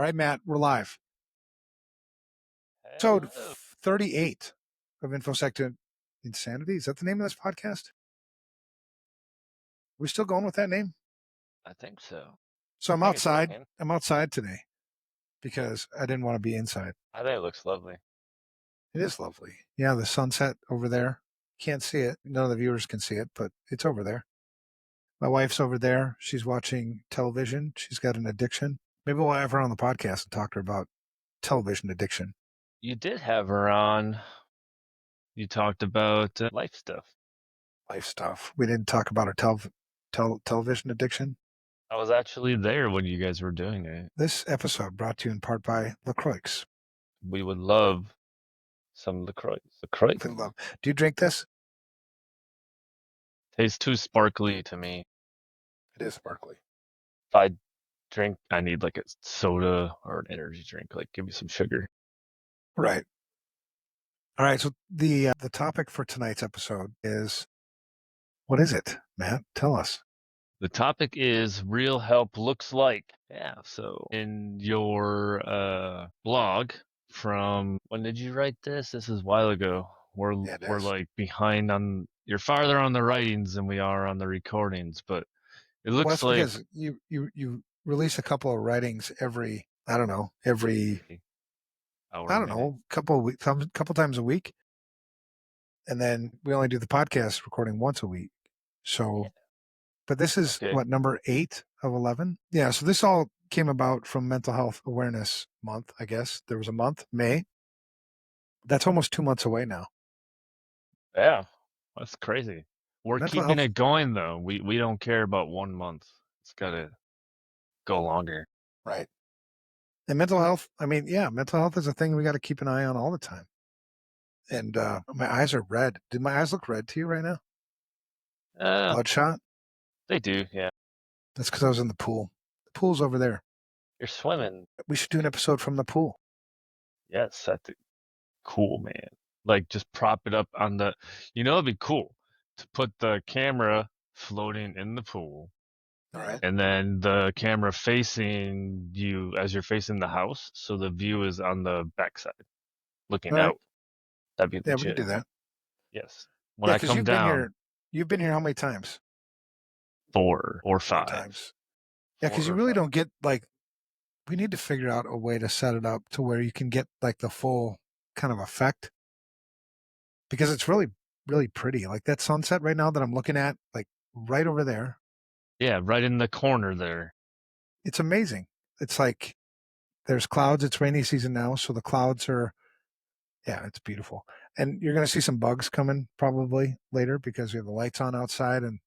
All right, Matt, we're live. Episode Hello. 38 of Infosec to Insanity. Is that the name of this podcast? We still going with that name? I think so. So I'm I think it's outside. working. I'm outside today because I didn't want to be inside. I think it looks lovely. It is lovely. Yeah, the sunset over there. Can't see it. None of the viewers can see it, but it's over there. My wife's over there. She's watching television. She's got an addiction. Maybe we'll have her on the podcast and talk to her about television addiction. You did have her on. You talked about life stuff. Life stuff. We didn't talk about her television addiction. I was actually there when you guys were doing it. This episode brought to you in part by LaCroix. We would love some LaCroix. LaCroix Do you drink this? tastes too sparkly to me. It is sparkly. If I drink, I need like a soda or an energy drink. Like, give me some sugar. Right. All right. So the topic for tonight's episode is, what is it, Matt? Tell us. The topic is real help looks like. Yeah. So in your blog from when did you write this? This is a while ago. We're like behind on. You're farther on the writings than we are on the recordings, but it looks like because you release a couple of writings every hour, couple times a week, and then we only do the podcast recording once a week. So. Yeah. But this is number 8 of 11? Yeah, so this all came about from Mental Health Awareness Month, I guess. There was a month, May. That's almost 2 months away now. Yeah, that's crazy. We're keeping it going, though. We don't care about 1 month. It's got to go longer. Right. And mental health, mental health is a thing we got to keep an eye on all the time. And my eyes are red. Did my eyes look red to you right now? Bloodshot? They do, yeah. That's because I was in the pool. The pool's over there. You're swimming. We should do an episode from the pool. Yes, that's cool, man. Like, just prop it up on the... it'd be cool to put the camera floating in the pool. All right. And then the camera facing you as you're facing the house, so the view is on the backside, looking out. That'd be legit. Yeah, we can do that. Yes. When I come down... You've been here how many times? 4 or 5 times. Yeah, because you really don't get, like, we need to figure out a way to set it up to where you can get, like, the full kind of effect. Because it's really, really pretty. Like that sunset right now that I'm looking at, like right over there. Yeah, right in the corner there. It's amazing. It's like there's clouds. It's rainy season now, so the clouds are, it's beautiful. And you're going to see some bugs coming probably later because we have the lights on outside and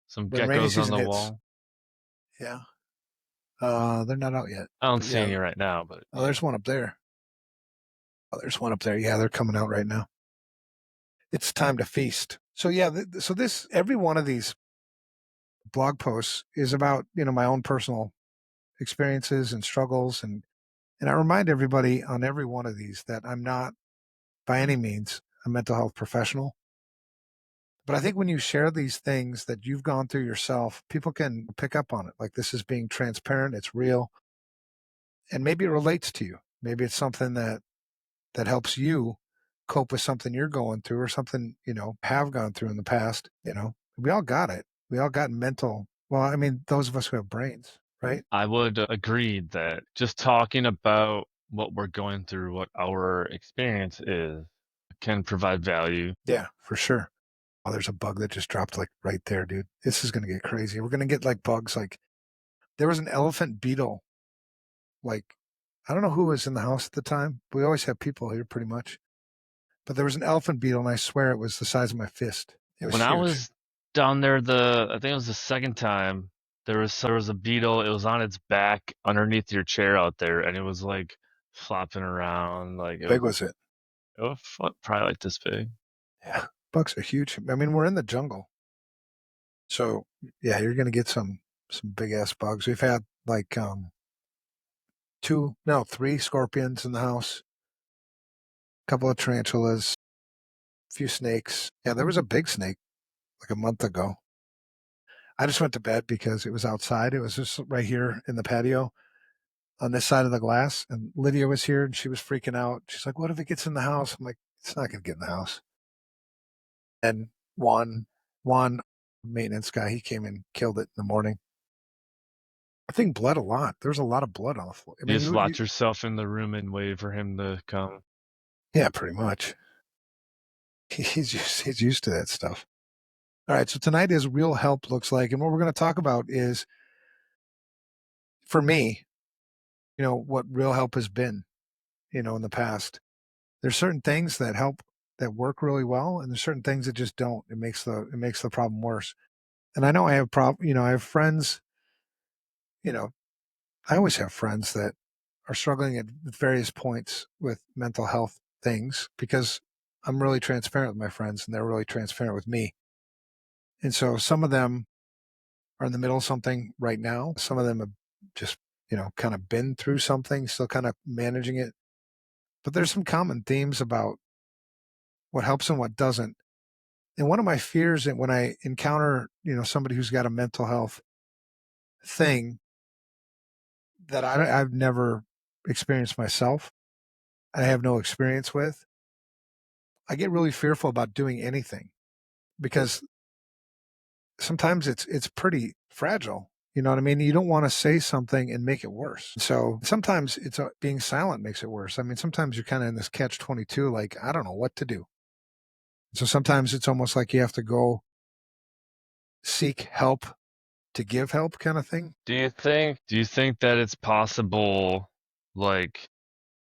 some geckos on the wall. Yeah. They're not out yet. I don't see any right now, but... Oh, there's one up there. Yeah, they're coming out right now. It's time to feast. So yeah, every one of these blog posts is about, my own personal experiences and struggles. And I remind everybody on every one of these that I'm not by any means a mental health professional. But I think when you share these things that you've gone through yourself, people can pick up on it. Like, this is being transparent. It's real. And maybe it relates to you. Maybe it's something that helps you cope with something you're going through or something, have gone through in the past. We all got it. We all got mental. Well, I mean, those of us who have brains, right? I would agree that just talking about what we're going through, what our experience is, can provide value. Yeah, for sure. Oh, there's a bug that just dropped like right there, dude. This is going to get crazy. We're going to get like bugs. Like, there was an elephant beetle. Like, I don't know who was in the house at the time. We always have people here pretty much. But there was an elephant beetle, and I swear it was the size of my fist. It was huge. I was down there, I think it was the second time, there was a beetle. It was on its back underneath your chair out there, and it was like flopping around. Like, how big was it? It was probably like this big. Yeah, bugs are huge. I mean, we're in the jungle, so yeah, you're gonna get some big ass bugs. We've had like 3 scorpions in the house, a couple of tarantulas, a few snakes. Yeah, there was a big snake like a month ago. I just went to bed because it was outside. It was just right here in the patio. on this side of the glass, and Lydia was here, and she was freaking out. She's like, "What if it gets in the house?" I'm like, "It's not going to get in the house." And Juan, maintenance guy, he came and killed it in the morning. I think bled a lot. There's a lot of blood on the floor. I You mean, just locked yourself in the room and waited for him to come. yeah, pretty much. He's used to that stuff. All right, so tonight is real help looks like, and what we're going to talk about is, for me, what real help has been, in the past. There's certain things that help that work really well, and there's certain things that just don't. It makes the problem worse. And I know I have I have friends. You know, I always have friends that are struggling at various points with mental health things because I'm really transparent with my friends, and they're really transparent with me. And so some of them are in the middle of something right now. Some of them have just, kind of been through something, still kind of managing it. But there's some common themes about what helps and what doesn't. And one of my fears that when I encounter, somebody who's got a mental health thing that I've never experienced myself, I have no experience with, I get really fearful about doing anything because sometimes it's pretty fragile. You know what I mean? You don't want to say something and make it worse. So sometimes it's being silent makes it worse. I mean, sometimes you're kind of in this catch 22, like, I don't know what to do. So sometimes it's almost like you have to go seek help to give help kind of thing. Do you think that it's possible, like,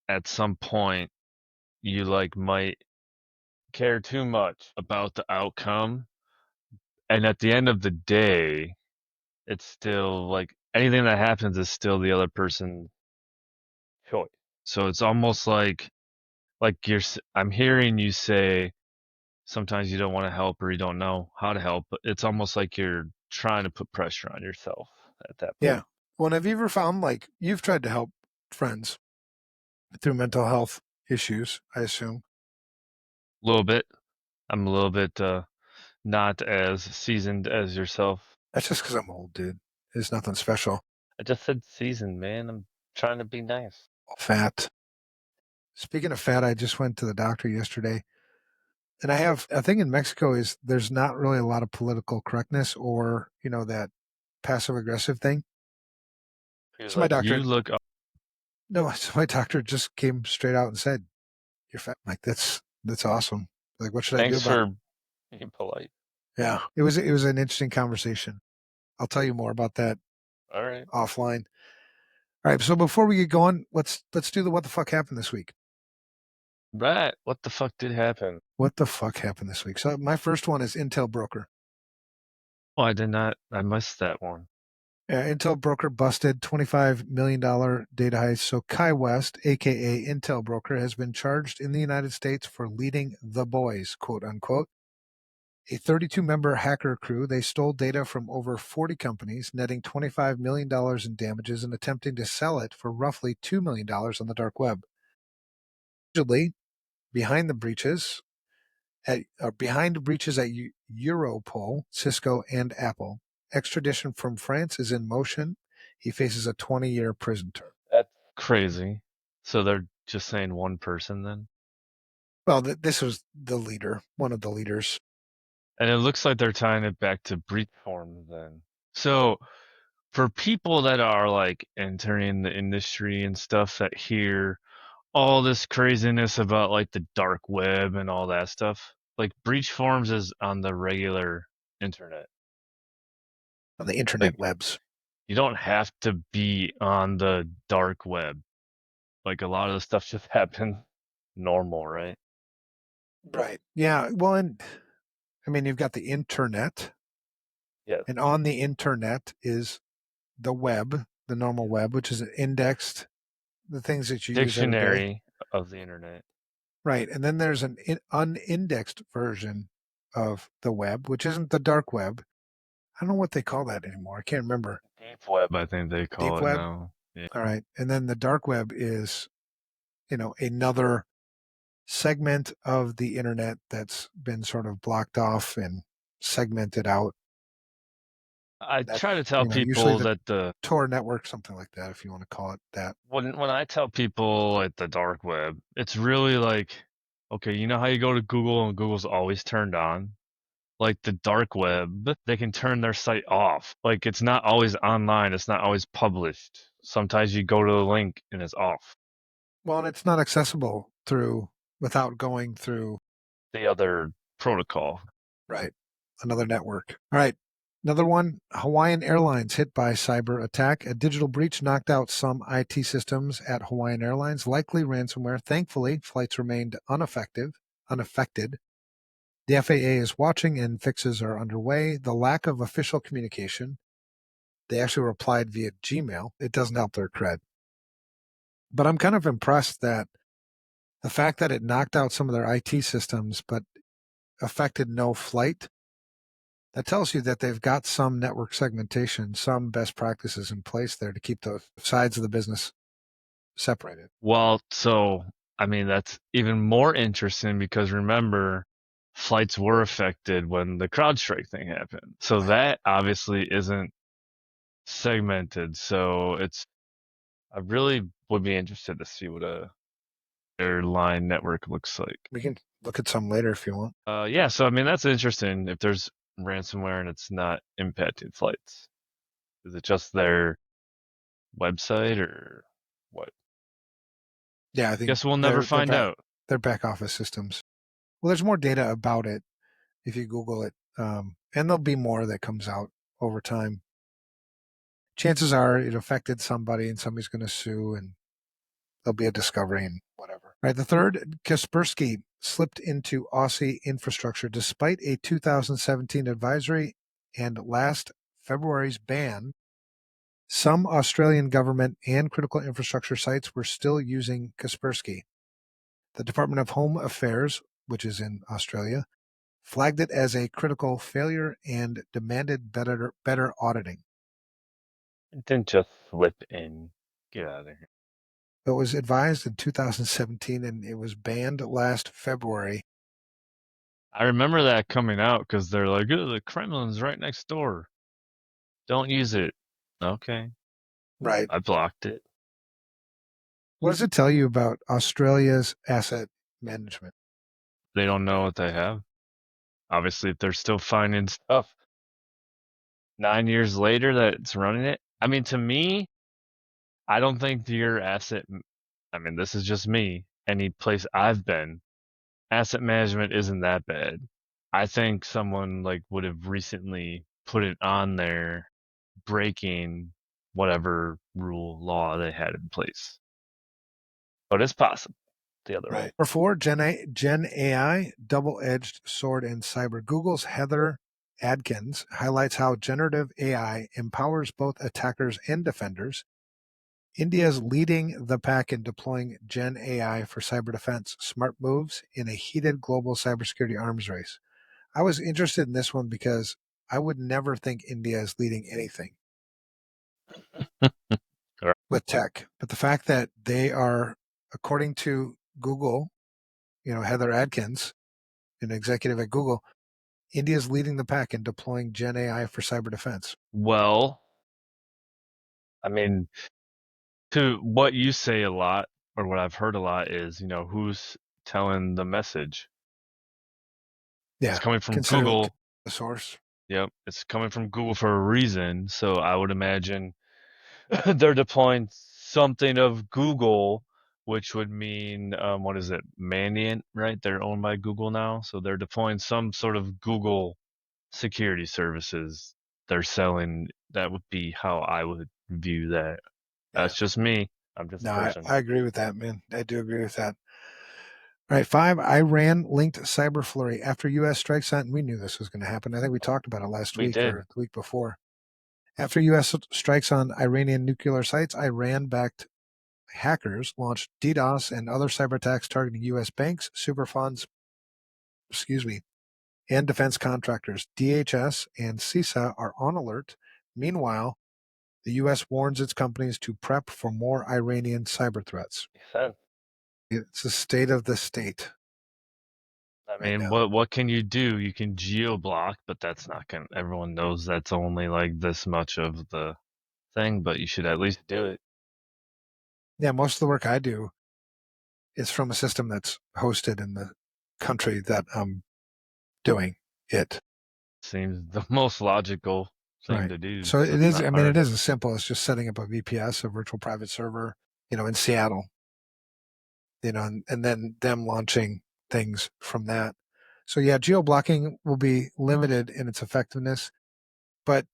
at some point you like might care too much about the outcome, and at the end of the day it's still like anything that happens is still the other person's choice. So it's almost like I'm hearing you say sometimes you don't want to help or you don't know how to help, but it's almost like you're trying to put pressure on yourself at that point. Yeah. Well, have you ever found like you've tried to help friends through mental health issues, I assume? A little bit. I'm a little bit not as seasoned as yourself. That's just because I'm old, dude. It's nothing special. I just said seasoned, man. I'm trying to be nice. Fat. Speaking of fat, I just went to the doctor yesterday. And I have a thing in Mexico is there's not really a lot of political correctness or, that passive aggressive thing. He was So my like, "You doctor, look no, so my doctor just came straight out and said, "You're fat." I'm like, that's awesome. Like, what should I do thanks about it? for being polite." Yeah. It was an interesting conversation. I'll tell you more about that All right. offline. All right. So before we get going, let's do the what the fuck happened this week. Right. What the fuck did happen? What the fuck happened this week? So my first one is Intel broker. Oh, I did not. I missed that one. Intel broker busted $25 million data heist. So Kai West, aka Intel broker, has been charged in the United States for leading the boys, quote unquote. A 32-member hacker crew, they stole data from over 40 companies, netting $25 million in damages and attempting to sell it for roughly $2 million on the dark web. Allegedly, behind the breaches behind breaches at Europol, Cisco, and Apple. Extradition from France is in motion. He faces a 20-year prison term. That's crazy. So they're just saying one person then? Well, this was the leader, one of the leaders. And it looks like they're tying it back to breach forms then. So for people that are like entering the industry and stuff that hear all this craziness about like the dark web and all that stuff, like breach forms is on the regular internet. On the Like internet webs. you don't have to be on the dark web. Like a lot of the stuff just happens normal, right? Right. Yeah. Well, and I mean, you've got the internet, Yes. and on the internet is the web, the normal Yes. web, which is indexed, the things that you use every day. Dictionary of the internet. Right. And then there's an unindexed version of the web, which isn't the dark web. I don't know what they call that anymore. I can't remember. Deep web, I think they Deep call it web. now. Yeah. All right. And then the dark web is, another segment of the internet that's been sort of blocked off and segmented out. I That's, try to tell usually people the that the Tor network, something like that, if you want to call it that. when I tell people at the dark web, it's really like, okay, you know how you go to Google and Google's always turned on? Like the dark web, they can turn their site off. Like it's not always online, it's not always published. Sometimes you go to the link and it's off. Well, and it's not accessible without going through, The other protocol. right, another network. All right. Another one, Hawaiian Airlines hit by cyber attack. A digital breach knocked out some IT systems at Hawaiian Airlines, likely ransomware. Thankfully, flights remained unaffected. The FAA is watching and fixes are underway. The lack of official communication, they actually replied via Gmail. It doesn't help their cred. But I'm kind of impressed that the fact that it knocked out some of their IT systems but affected no flight, that tells you that they've got some network segmentation, some best practices in place there to keep the sides of the business separated. Well, so I mean that's even more interesting because remember, flights were affected when the CrowdStrike thing happened. So Right. that obviously isn't segmented. So I really would be interested to see what a airline network looks like. We can look at some later if you want. Yeah, so I mean that's interesting if there's ransomware and it's not impacting flights. Is it just their website or what? Yeah, I think Guess we'll never find out. their back office systems. Well, there's more data about it if you Google it, and there'll be more that comes out over time. Chances are it affected somebody, and somebody's going to sue, and there'll be a discovery and whatever. All right, the third, Kaspersky slipped into Aussie infrastructure despite a 2017 advisory and last February's ban. Some Australian government and critical infrastructure sites were still using Kaspersky. The Department of Home Affairs, which is in Australia, flagged it as a critical failure and demanded better auditing. It didn't just slip in. Get out of here. It was advised in 2017 and it was banned last February. I remember that coming out because they're like, oh, the Kremlin's right next door. Don't use it. Okay. Right. I blocked it. What does it tell you about Australia's asset management? They don't know what they have. Obviously, if they're still finding stuff 9 years later that it's running it. I mean, to me, I don't think your asset, I mean, this is just me. Any place I've been, asset management isn't that bad. I think someone like would have recently put it on there breaking whatever rule law they had in place. But it's possible the other way. Right. Number four, Gen AI, double-edged sword in cyber. Google's Heather Adkins highlights how generative AI empowers both attackers and defenders. India is leading the pack in deploying Gen AI for cyber defense. Smart moves in a heated global cybersecurity arms race. I was interested in this one because I would never think India is leading anything with tech. But the fact that they are, according to Google, Heather Adkins, an executive at Google, India is leading the pack in deploying Gen AI for cyber defense. Well, I mean, to what you say a lot, or what I've heard a lot is, who's telling the message? It's Yeah, coming from considering Google. the source. Yep, it's coming from Google for a reason. So I would imagine they're deploying something of Google, which would mean, what is it, Mandiant, right? They're owned by Google now. So they're deploying some sort of Google security services they're selling. That would be how I would view that. Yeah. That's just me. I'm just No, a person. I agree with that, man. I do agree with that. All right, five, Iran linked cyber flurry after U.S. strikes on. We knew this was going to happen. I think we talked about it last We week did. or the week before. After U.S. strikes on Iranian nuclear sites, Iran-backed hackers launched DDoS and other cyber attacks targeting U.S. banks, super funds, and defense contractors. DHS and CISA are on alert. Meanwhile, the U.S. warns its companies to prep for more Iranian cyber threats. Makes sense. It's the state of the state. I right mean, now. what can you do? You can geo block, but that's not gonna. Everyone knows that's only like this much of the thing, but you should at least do it. Yeah, most of the work I do is from a system that's hosted in the country that I'm doing it. Seems the most logical thing Right. to do. So it That's is, not I mean, it hard. is as simple as just setting up a VPS, a virtual private server, in Seattle, and then them launching things from that. So yeah, geo blocking will be limited in its effectiveness, but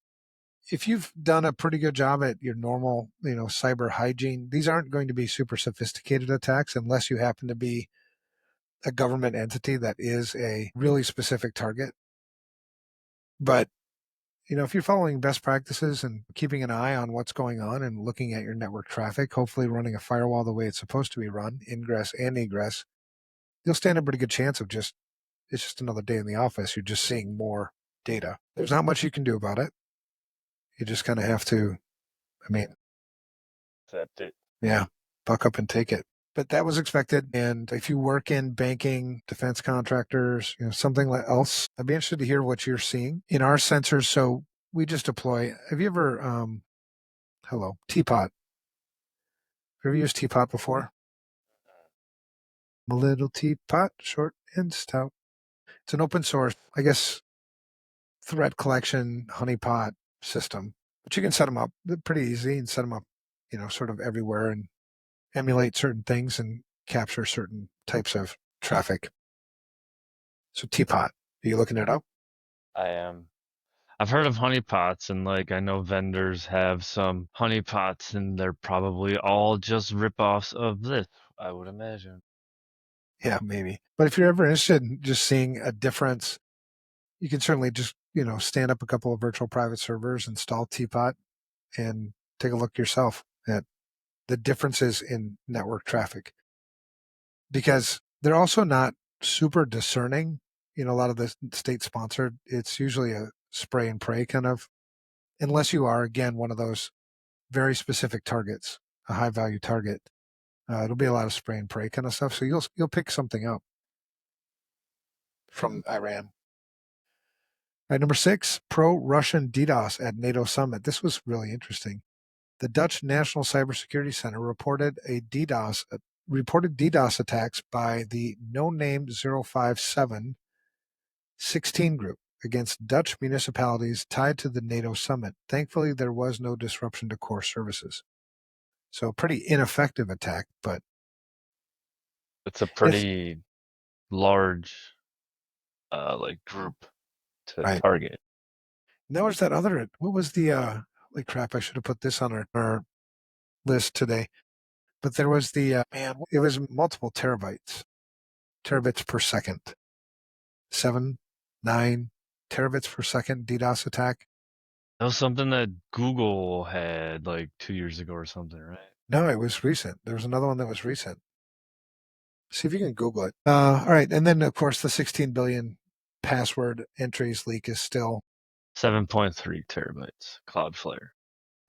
if you've done a pretty good job at your normal, cyber hygiene, these aren't going to be super sophisticated attacks unless you happen to be a government entity that is a really specific target. But if you're following best practices and keeping an eye on what's going on and looking at your network traffic, hopefully running a firewall the way it's supposed to be run, ingress and egress, you'll stand a pretty good chance of it's just another day in the office. You're just seeing more data. There's not much you can do about it. You just kind of have to, I mean, Accept it. yeah, buck up and take it. But that was expected. And if you work in banking, defense contractors, something like else, I'd be interested to hear what you're seeing in our sensors. So we just deploy. Have you ever, hello, Teapot? Have you ever used Teapot before? A little teapot, short and stout. It's an open source, I guess, threat collection honeypot system. But you can set them up. They're pretty easy and set them up, sort of everywhere and emulate certain things and capture certain types of traffic. So Teapot, are you looking it up? I am. I've heard of honeypots, and like I know vendors have some honeypots, and they're probably all just ripoffs of this, I would imagine. Yeah, maybe. But if you're ever interested in just seeing a difference, you can certainly just, stand up a couple of virtual private servers, install Teapot, and take a look yourself at the differences in network traffic because they're also not super discerning. A lot of the state sponsored, it's usually a spray and pray kind of, unless you are, again, one of those very specific targets, a high value target. It'll be a lot of spray and pray kind of stuff. So you'll pick something up from Iran. All right, number 6, pro-Russian DDoS at NATO summit. This was really interesting. The Dutch National Cybersecurity Center reported DDoS attacks by the no-name 05716 group against Dutch municipalities tied to the NATO summit. Thankfully, there was no disruption to core services. So pretty ineffective attack, but It's a it's pretty large like group to right. target. And there was that other, what was the, like crap, I should have put this on our list today. But there was it was multiple terabits per second, 7, 9 terabits per second DDoS attack. That was something that Google had like 2 years ago or something, right? No, it was recent. There was another one that was recent. See if you can Google it. All right. And then, of course, the 16 billion password entries leak is still 7.3 terabytes. Cloudflare.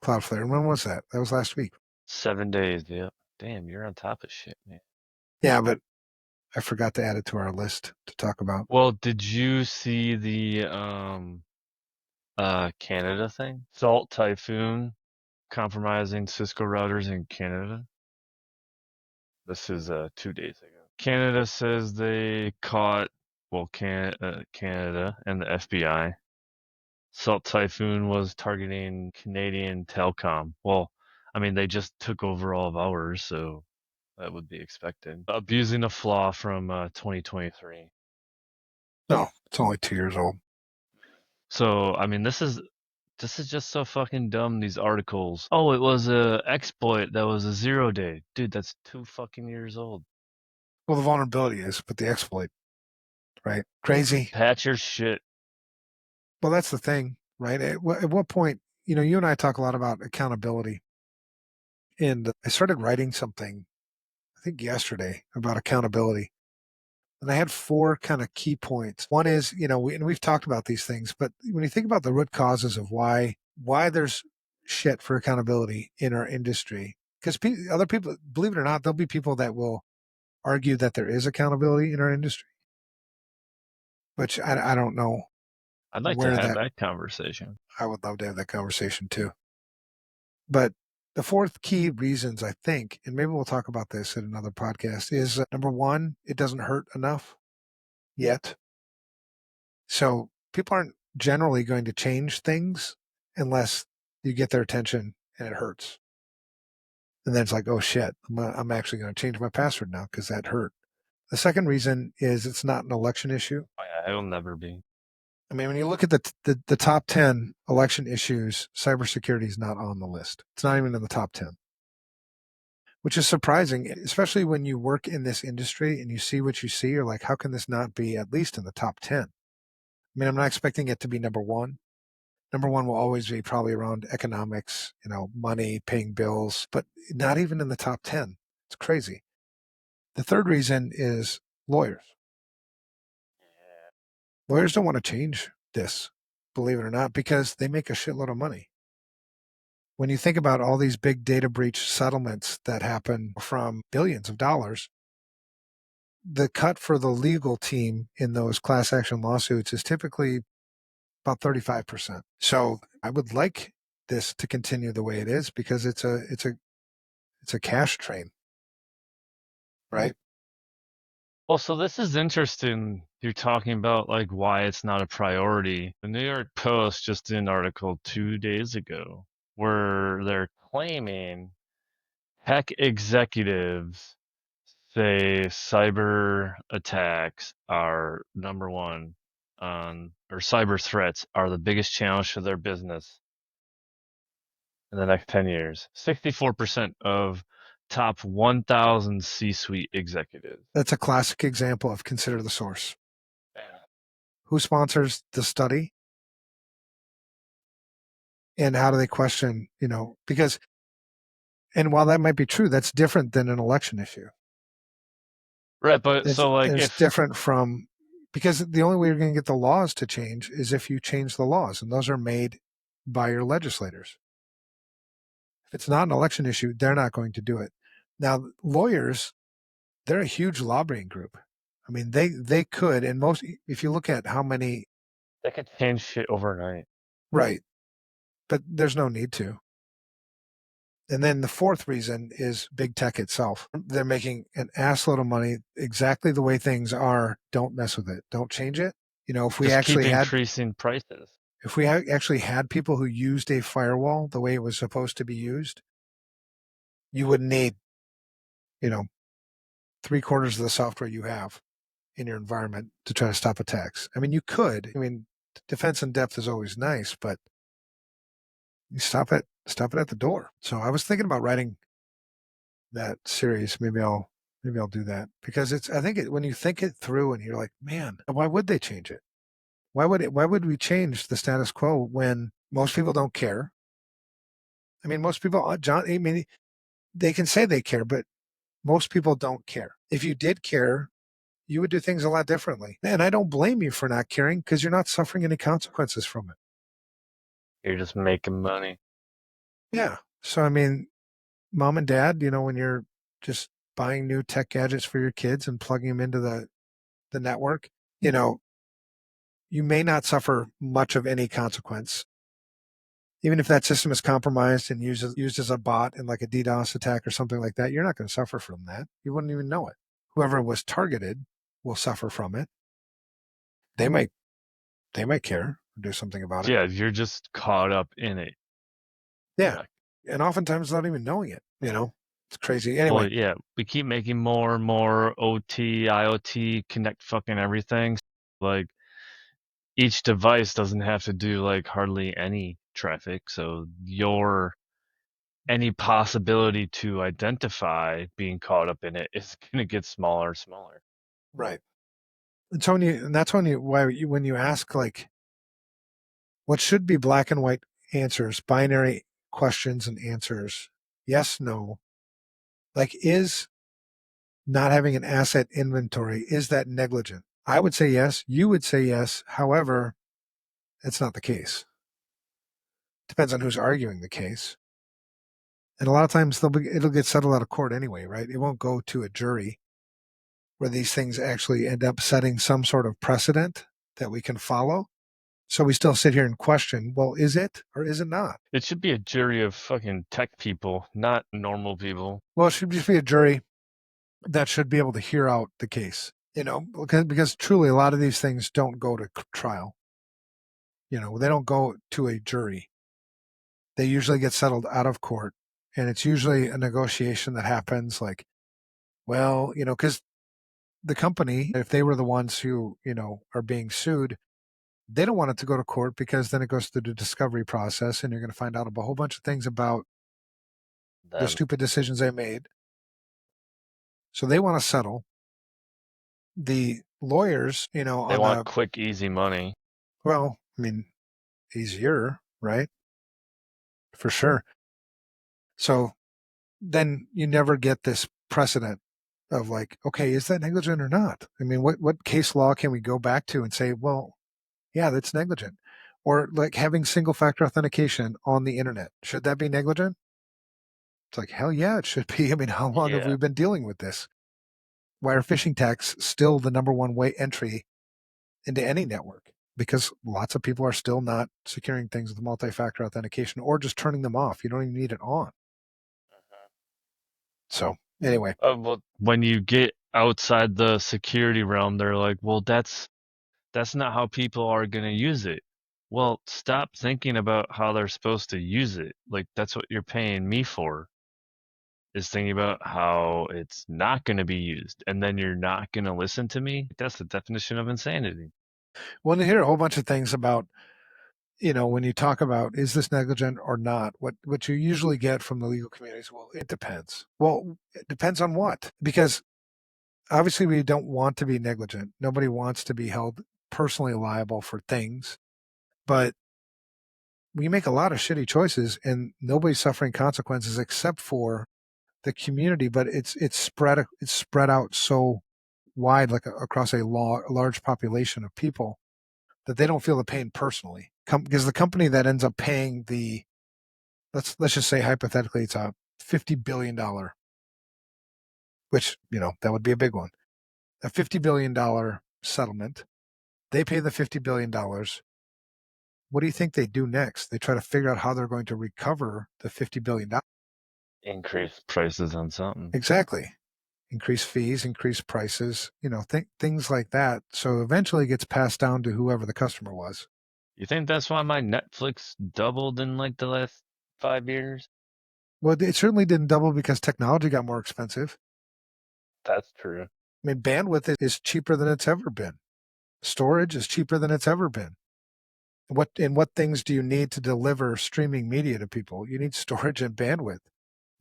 Cloudflare. And when was that? That was last week. 7 days. Yeah. Damn, you're on top of shit, man. Yeah, but I forgot to add it to our list to talk about. Well, did you see the Canada thing? Salt typhoon compromising Cisco routers in Canada. This is 2 days ago. Canada says they caught, well, Canada and the FBI. Salt Typhoon was targeting Canadian telecom. Well, I mean, they just took over all of ours, so that would be expected. Abusing a flaw from 2023. No, it's only 2 years old. So, I mean, this is just so fucking dumb, these articles. Oh, it was a exploit that was a 0 day. Dude, that's 2 fucking years old. Well, the vulnerability is, but the exploit, right? Crazy. Patch your shit. Well, that's the thing, right? At what point, you and I talk a lot about accountability. And I started writing something, I think yesterday, about accountability. And I had 4 kind of key points. One is, and we've talked about these things, but when you think about the root causes of why there's shit for accountability in our industry, because other people, believe it or not, there'll be people that will argue that there is accountability in our industry. which I don't know I'd like to where have that. that conversation. I would love to have that conversation too. But the fourth key reasons, I think, and maybe we'll talk about this in another podcast, is number one, it doesn't hurt enough yet. So people aren't generally going to change things unless you get their attention and it hurts. And then it's like, oh shit, I'm actually going to change my password now because that hurt. The second reason is it's not an election issue. Oh, yeah, it'll never be. I mean, when you look at the top 10 election issues, cybersecurity is not on the list. It's not even in the top 10, which is surprising, especially when you work in this industry and you see what you see. You're like, how can this not be at least in the top 10? I mean, I'm not expecting it to be number one. Number one will always be probably around economics, money, paying bills, but not even in the top 10. It's crazy. The third reason is lawyers. Lawyers don't want to change this, believe it or not, because they make a shitload of money. When you think about all these big data breach settlements that happen from billions of dollars, the cut for the legal team in those class action lawsuits is typically about 35%. So I would like this to continue the way it is because it's a cash train, right? Well, so this is interesting. You're talking about like why it's not a priority. The New York Post just did an article 2 days ago where they're claiming tech executives say cyber attacks are number one or cyber threats are the biggest challenge to their business in the next 10 years. 64% of top 1,000 C-suite executives. That's a classic example of consider the source. Yeah. Who sponsors the study? And how do they question, because, and while that might be true, that's different than an election issue. Right, but It's, so like it's if different from, because the only way you're going to get the laws to change is if you change the laws, and those are made by your legislators. If it's not an election issue, they're not going to do it. Now, lawyers, they're a huge lobbying group. I mean, they could, and most, if you look at how many, they could change shit overnight. right, but there's no need to. And then the fourth reason is big tech itself. They're making an assload of money exactly the way things are. Don't mess with it. Don't change it. If we Just keep actually had increasing prices. if we actually had people who used a firewall the way it was supposed to be used, you wouldn't need, you know, 3/4 of the software you have in your environment to try to stop attacks. I mean, you could. I mean, defense in depth is always nice, but you stop it at the door. So I was thinking about writing that series. Maybe I'll do that because I think when you think it through and you're like, man, why would they change it? Why would we change the status quo when most people don't care? I mean, most people, I mean, they can say they care, but most people don't care. If you did care, you would do things a lot differently. And I don't blame you for not caring because you're not suffering any consequences from it. You're just making money. Yeah. So, I mean, mom and dad, when you're just buying new tech gadgets for your kids and plugging them into the network, you may not suffer much of any consequence. Even if that system is compromised and used as a bot in like a DDoS attack or something like that, you're not going to suffer from that. You wouldn't even know it. Whoever was targeted will suffer from it. They might care or do something about it. Yeah, you're just caught up in it. Yeah. And oftentimes not even knowing it, It's crazy. Anyway. Well, yeah, we keep making more and more OT, IoT, connect fucking everything. Like each device doesn't have to do like hardly any traffic, so any possibility to identify being caught up in it is going to get smaller and smaller. Right. And so when you ask like what should be black and white answers, binary questions and answers, yes, no, like is not having an asset inventory, is that negligent? I would say yes. You would say yes. However, it's not the case. Depends on who's arguing the case. And a lot of times it'll get settled out of court anyway, right? It won't go to a jury where these things actually end up setting some sort of precedent. that we can follow. So we still sit here and question, well, is it or is it not? It should be a jury of fucking tech people, not normal people. Well, it should just be a jury that should be able to hear out the case, because truly a lot of these things don't go to trial. They don't go to a jury. They usually get settled out of court. And it's usually a negotiation that happens like, well, because the company, if they were the ones who, are being sued, they don't want it to go to court because then it goes through the discovery process and you're going to find out a whole bunch of things about the Them. stupid decisions they made. So they want to settle. The lawyers, They on want the, quick, easy money. well, I mean, easier, right? For sure. So then you never get this precedent of like, okay, is that negligent or not? I mean, what case law can we go back to and say, well, yeah, that's negligent? Or like having single factor authentication on the internet, should that be negligent? It's like, hell yeah, it should be. I mean, how long have Yeah. we been dealing with this? Why are phishing attacks still the number one way entry into any network? Because lots of people are still not securing things with multi-factor authentication or just turning them off. You don't even need it on. So anyway, Well, when you get outside the security realm, they're like, well, that's not how people are going to use it. Well, stop thinking about how they're supposed to use it. Like, that's what you're paying me for, is thinking about how it's not going to be used. And then you're not going to listen to me. That's the definition of insanity. when you hear a whole bunch of things about, when you talk about is this negligent or not, what you usually get from the legal community is, well, it depends. Well, it depends on what? Because obviously we don't want to be negligent. Nobody wants to be held personally liable for things, but we make a lot of shitty choices and nobody's suffering consequences except for the community, but it's spread out so wide, like across a large population of people, that they don't feel the pain personally. Because the company that ends up paying the, let's just say hypothetically it's a $50 billion, which that would be a big one, a $50 billion settlement. They pay the $50 billion. What do you think they do next? They try to figure out how they're going to recover the $50 billion. Increase prices on something. Exactly. Increase fees, increase prices, things like that. So eventually it gets passed down to whoever the customer was. You think that's why my Netflix doubled in like the last 5 years? Well, it certainly didn't double because technology got more expensive. That's true. I mean, bandwidth is cheaper than it's ever been. Storage is cheaper than it's ever been. What things do you need to deliver streaming media to people? You need storage and bandwidth.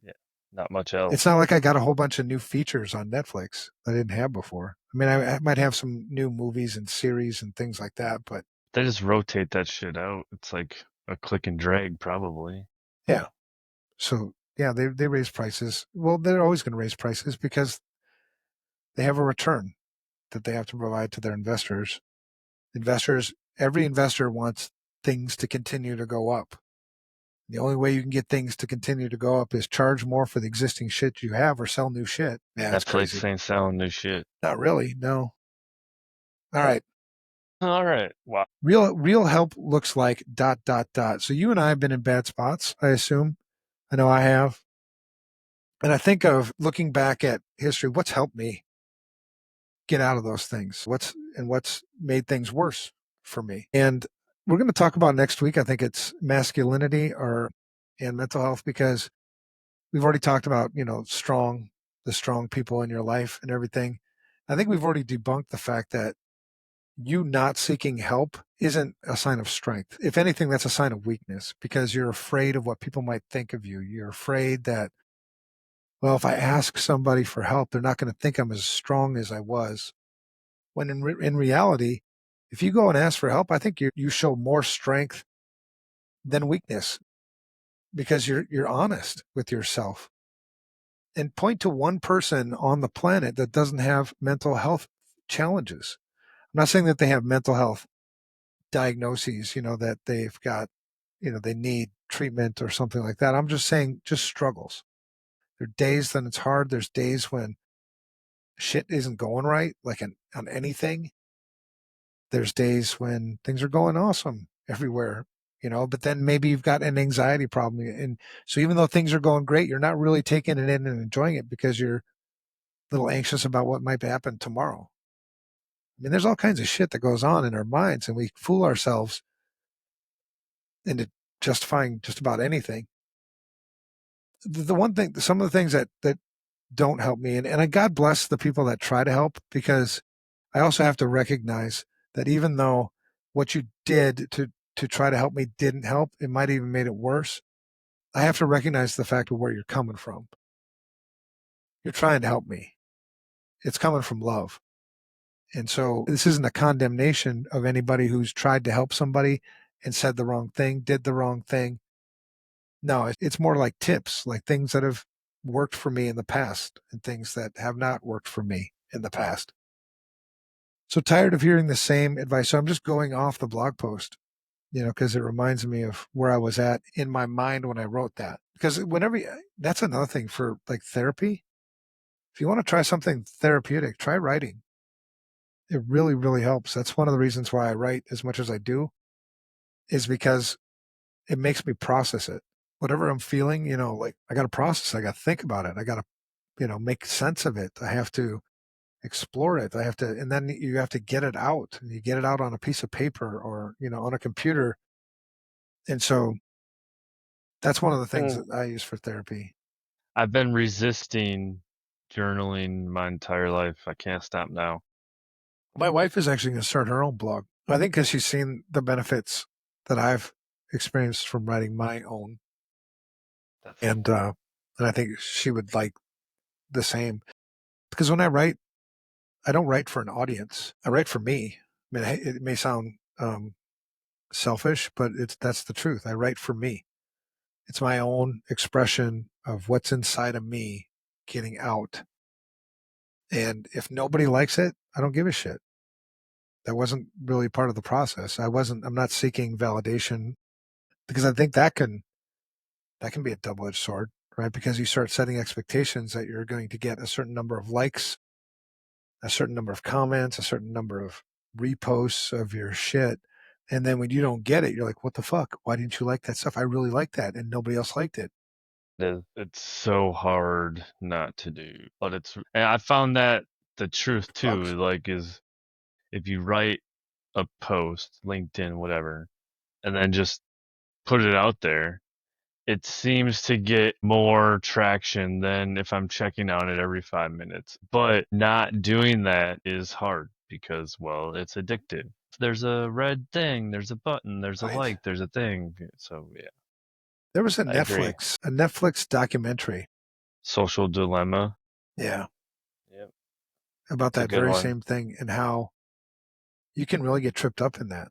Yeah, not much It's else. not like I got a whole bunch of new features on Netflix I didn't have before. I mean, I might have some new movies and series and things like that, but They just rotate that shit out. It's like a click and drag, probably. yeah. So yeah, they raise prices. Well, they're always going to raise prices because they have a return that they have to provide to their investors. Every investor wants things to continue to go up. The only way you can get things to continue to go up is charge more for the existing shit you have or sell new shit. Yeah, it's Netflix crazy. ain't selling new shit. Not really, no. All right. All right. Wow. Real help looks like ... So you and I have been in bad spots, I assume. I know I have. And I think of looking back at history, what's helped me get out of those things? What's made things worse for me? And we're going to talk about next week. I think it's masculinity and mental health, because we've already talked about, the strong people in your life and everything. I think we've already debunked the fact that you not seeking help isn't a sign of strength. If anything, that's a sign of weakness, because you're afraid of what people might think of you. You're afraid that, well, if I ask somebody for help, they're not going to think I'm as strong as I was. When in reality, if you go and ask for help, I think you show more strength than weakness, because you're honest with yourself. And point to one person on the planet that doesn't have mental health challenges. I'm not saying that they have mental health diagnoses, that they've got, they need treatment or something like that. I'm just saying, just struggles. There are days when it's hard. There's days when shit isn't going right, like on anything. There's days when things are going awesome everywhere, but then maybe you've got an anxiety problem. And so even though things are going great, you're not really taking it in and enjoying it because you're a little anxious about what might happen tomorrow. I mean, there's all kinds of shit that goes on in our minds, and we fool ourselves into justifying just about anything. The one thing, some of the things that don't help me, and I God bless the people that try to help, because I also have to recognize that even though what you did to try to help me didn't help, it might even made it worse. I have to recognize the fact of where you're coming from. You're trying to help me. It's coming from love. And so this isn't a condemnation of anybody who's tried to help somebody and said the wrong thing, did the wrong thing. No, it's more like tips, like things that have worked for me in the past and things that have not worked for me in the past. So tired of hearing the same advice. So I'm just going off the blog post, because it reminds me of where I was at in my mind when I wrote that. Because that's another thing for like therapy. If you want to try something therapeutic, try writing. It really, really helps. That's one of the reasons why I write as much as I do, is because it makes me process it. Whatever I'm feeling, like I got to process, I got to think about it. I got to, make sense of it. I have to explore it. And then you have to get it out, and you get it out on a piece of paper or, on a computer. And so that's one of the things And that I use for therapy. I've been resisting journaling my entire life. I can't stop now. My wife is actually going to start her own blog. I think because she's seen the benefits that I've experienced from writing my own. That's And I think she would like the same. Because when I write, I don't write for an audience. I write for me. I mean, it may sound selfish, but that's the truth. I write for me. It's my own expression of what's inside of me getting out. And if nobody likes it, I don't give a shit. That wasn't really part of the process. I'm not seeking validation, because I think that can be a double-edged sword, right? Because you start setting expectations that you're going to get a certain number of likes, a certain number of comments, a certain number of reposts of your shit. And then when you don't get it, you're like, what the fuck? Why didn't you like that stuff? I really liked that, and nobody else liked it. it's so hard not to do. But and I found that the truth It bugs. too, like, is if you write a post, LinkedIn, whatever, and then just put it out there, it seems to get more traction than if I'm checking on it every 5 minutes. But not doing that is hard because, well, it's addictive. There's a red thing, there's a button, there's a Right. like, there's a thing. So, yeah, There was a I agree. Netflix documentary. Social dilemma. Yeah. Yep, About it's a that good very one. same thing, and how you can really get tripped up in that.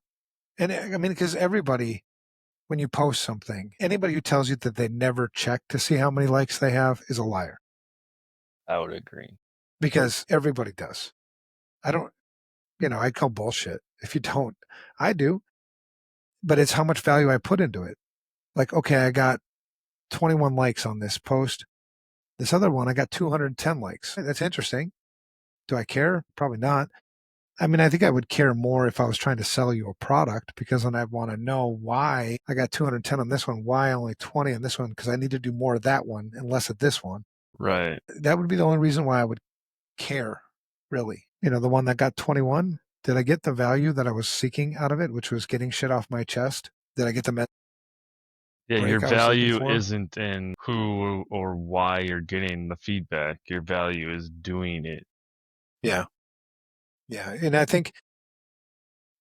And I mean, because everybody, when you post something, anybody who tells you that they never check to see how many likes they have is a liar, I would agree. because everybody does. I don't, I call bullshit if you don't. I do, but it's how much value I put into it. Like, okay, I got 21 likes on this post. This other one, I got 210 likes. That's interesting. Do I care? Probably not. I mean, I think I would care more if I was trying to sell you a product, because then I'd want to know why I got 210 on this one, why only 20 on this one, because I need to do more of that one and less of this one. Right. That would be the only reason why I would care, really. The one that got 21, did I get the value that I was seeking out of it, which was getting shit off my chest? Did I get the Yeah, your break I was looking value for? isn't in who or why you're getting the feedback. Your value is doing it. Yeah. Yeah. And I think,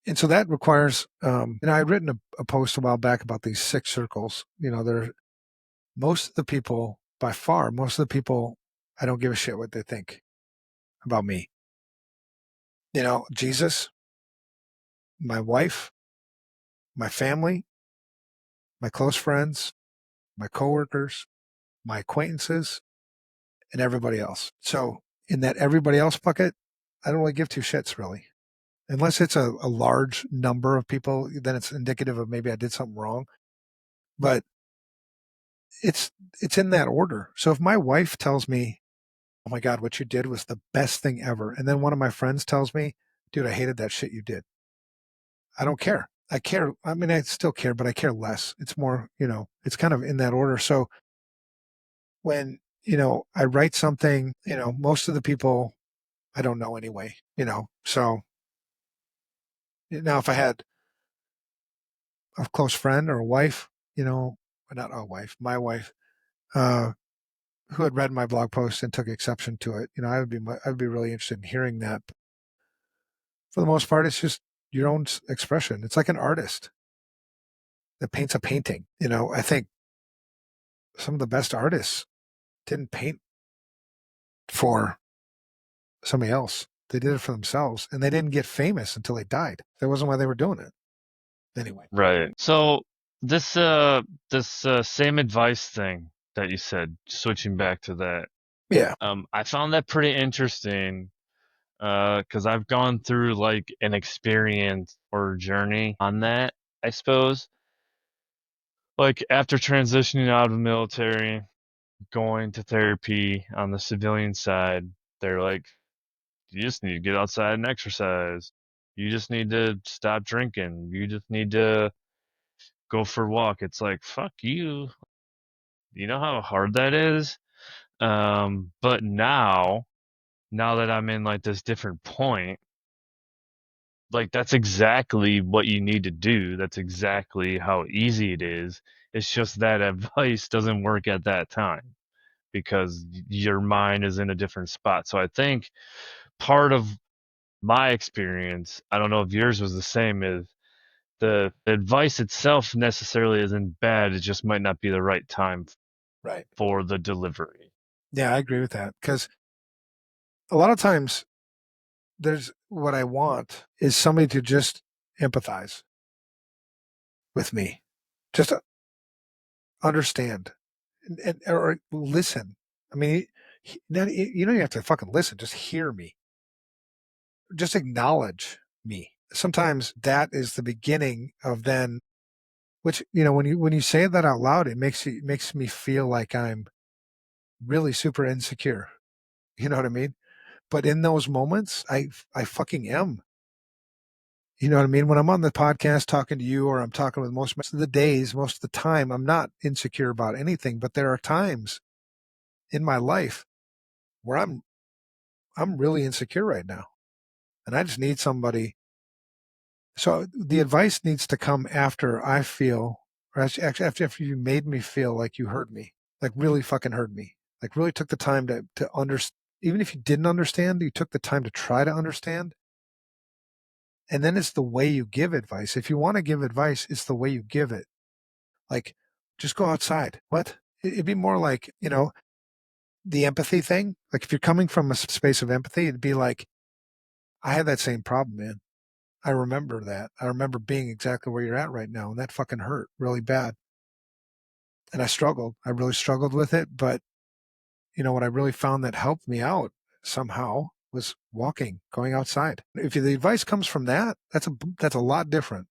and so that requires, I'd written a post a while back about these 6 circles. They're most of the people, by far, most of the people, I don't give a shit what they think about me. Jesus, my wife, my family, my close friends, my coworkers, my acquaintances, and everybody else. So in that everybody else bucket, I don't really give two shits, really. Unless it's a large number of people, then it's indicative of maybe I did something wrong. But it's it's in that order. So if my wife tells me, "Oh my God, what you did was the best thing ever," and then one of my friends tells me, "Dude, I hated that shit you did," I don't care. I care. I mean, I still care, but I care less. It's more, it's kind of in that order. So when, I write something, most of the people I don't know anyway, so now if I had a close friend or a wife, not a wife, my wife, uh, who had read my blog post and took exception to it, I'd be really interested in hearing that. For the most part, it's just your own expression. It's like an artist that paints a painting. I think some of the best artists didn't paint for somebody else. They did it for themselves, and they didn't get famous until they died. That wasn't why they were doing it. Anyway. Right. So this same advice thing that you said, switching back to that, Yeah. I found that pretty interesting, because I've gone through like an experience or journey on that, I suppose. Like after transitioning out of the military, going to therapy on the civilian side, they're like, you just need to get outside and exercise. You just need to stop drinking. You just need to go for a walk. It's like, fuck you. You know how hard that is? But now that I'm in like this different point, like that's exactly what you need to do. That's exactly how easy it is. It's just that advice doesn't work at that time because your mind is in a different spot. So I think part of my experience, I don't know if yours was the same, is the advice itself necessarily isn't bad. It just might not be the right time Right. for the delivery. Yeah, I agree with that because a lot of times there's what I want is somebody to just empathize with me, just understand or listen. I mean, you don't have to fucking listen. Just hear me. Just acknowledge me. Sometimes that is the beginning of then, which when you say that out loud, it makes me feel like I'm really super insecure. You know what I mean? But in those moments, I fucking am. You know what I mean? When I'm on the podcast talking to you, or I'm talking with most of the days, most of the time, I'm not insecure about anything. But there are times in my life where I'm really insecure right now, and I just need somebody. So the advice needs to come after I feel, or actually after you made me feel like you heard me, like really fucking heard me, like really took the time to understand. Even if you didn't understand, you took the time to try to understand. And then it's the way you give advice. If you want to give advice, it's the way you give it. Like, just go outside. What? It'd be more like, the empathy thing. Like, if you're coming from a space of empathy, it'd be like, I had that same problem, man. I remember that. I remember being exactly where you're at right now. And that fucking hurt really bad. And I struggled. I really struggled with it. But, what I really found that helped me out somehow was walking, going outside. If the advice comes from that's a lot different.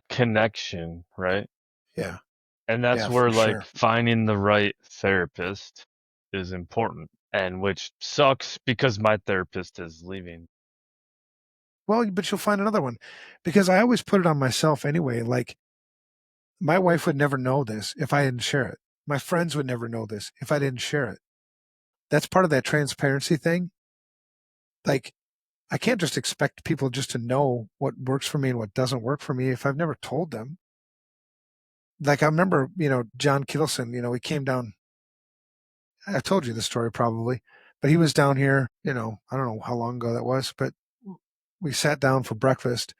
Connection, right? Yeah. And that's Yeah, for where like sure. finding the right therapist is important, and which sucks because my therapist is leaving. Well, but you'll find another one because I always put it on myself anyway. Like, my wife would never know this if I didn't share it. My friends would never know this if I didn't share it. That's part of that transparency thing. Like, I can't just expect people just to know what works for me and what doesn't work for me if I've never told them. Like, I remember, John Kittleson, he came down. I told you the story probably, but he was down here, I don't know how long ago that was, but we sat down for breakfast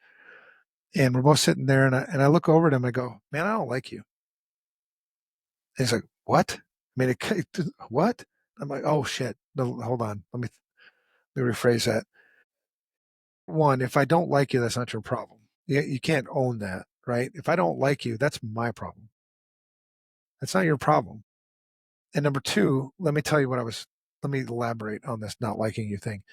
and we're both sitting there, and I look over at him and I go, man, I don't like you. And he's like, what? I mean, what? I'm like, oh shit. No, hold on. Let me rephrase that. One, if I don't like you, that's not your problem. You can't own that, right? If I don't like you, that's my problem. That's not your problem. And number two, let me tell you let me elaborate on this not liking you thing.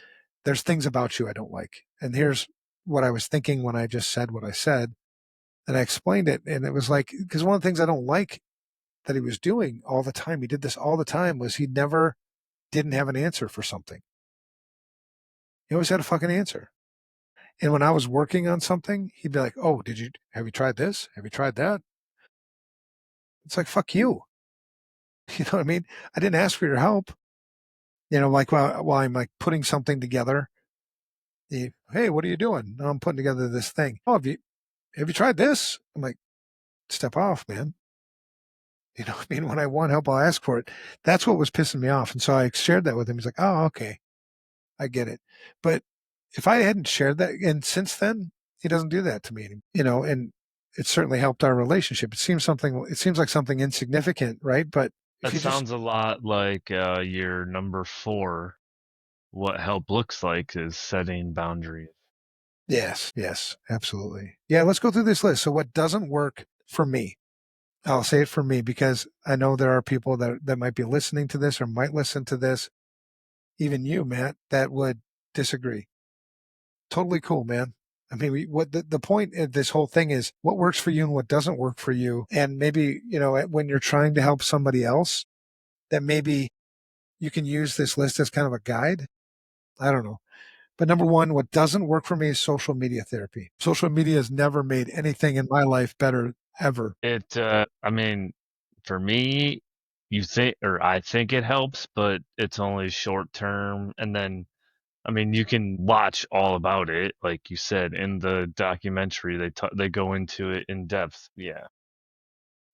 There's things about you I don't like. And here's what I was thinking when I just said what I said. And I explained it. And it was like, because one of the things I don't like that he was doing all the time, he did this all the time, was he never didn't have an answer for something. He always had a fucking answer. And when I was working on something, he'd be like, "Oh, have you tried this? Have you tried that?" It's like, fuck you. You know what I mean? I didn't ask for your help. Like while I'm like putting something together, hey, what are you doing? No, I'm putting together this thing. Oh, have you tried this? I'm like, step off, man. You know what I mean? When I want help, I'll ask for it. That's what was pissing me off. And so I shared that with him. He's like, oh, okay, I get it. But if I hadn't shared that, and since then, he doesn't do that to me, and it certainly helped our relationship. It seems like something insignificant, right? But if That you just, sounds a lot like your number 4. What help looks like is setting boundaries. yes, yes, absolutely. Yeah, let's go through this list. So what doesn't work for me? I'll say it for me because I know there are people that might be listening to this or might listen to this, even you, Matt, that would disagree. Totally cool, man. I mean, what the point of this whole thing is what works for you and what doesn't work for you. And maybe, when you're trying to help somebody else, that maybe you can use this list as kind of a guide. I don't know. But number one, what doesn't work for me is social media therapy. Social media has never made anything in my life better ever. I mean, for me, I think it helps, but it's only short term. And then, I mean, you can watch all about it, like you said in the documentary. They go into it in depth. Yeah,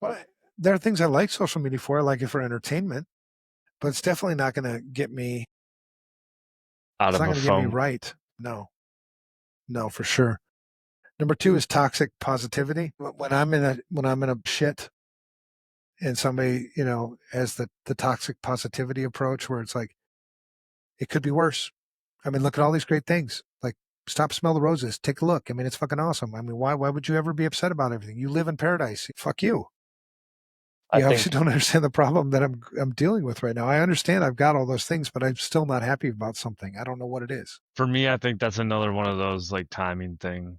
But there are things I like social media for. I like it for entertainment, but it's definitely not going to get me. out It's not of a going to get me phone. right. No, no, for sure. Number two is toxic positivity. When I'm in a shit and somebody, has the toxic positivity approach where it's like, it could be worse. I mean, look at all these great things. Like, stop, smell the roses. Take a look. I mean, it's fucking awesome. I mean, why would you ever be upset about everything? You live in paradise. Fuck you. I You obviously think don't understand the problem that I'm dealing with right now. I understand I've got all those things, but I'm still not happy about something. I don't know what it is. for me, I think that's another one of those like timing thing,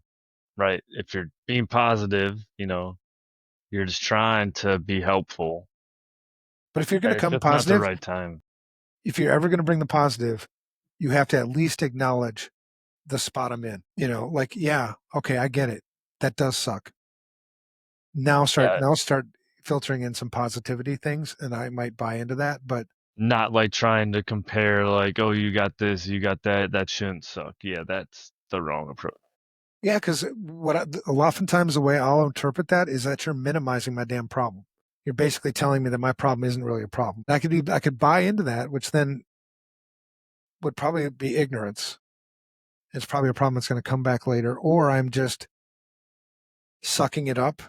right? If you're being positive, you're just trying to be helpful, But if you're going and to it's come just not the positive, right time. if you're ever going to bring the positive, you have to at least acknowledge the spot I'm in. Like, yeah, okay, I get it. That does suck. Yeah, Now start filtering in some positivity things, and I might buy into that. But not like trying to compare like, oh, you got this, you got that. That shouldn't suck. Yeah, that's the wrong approach. yeah, because oftentimes the way I'll interpret that is that you're minimizing my damn problem. You're basically telling me that my problem isn't really a problem. I could buy into that, which then would probably be ignorance. It's probably a problem that's going to come back later, or I'm just sucking it up.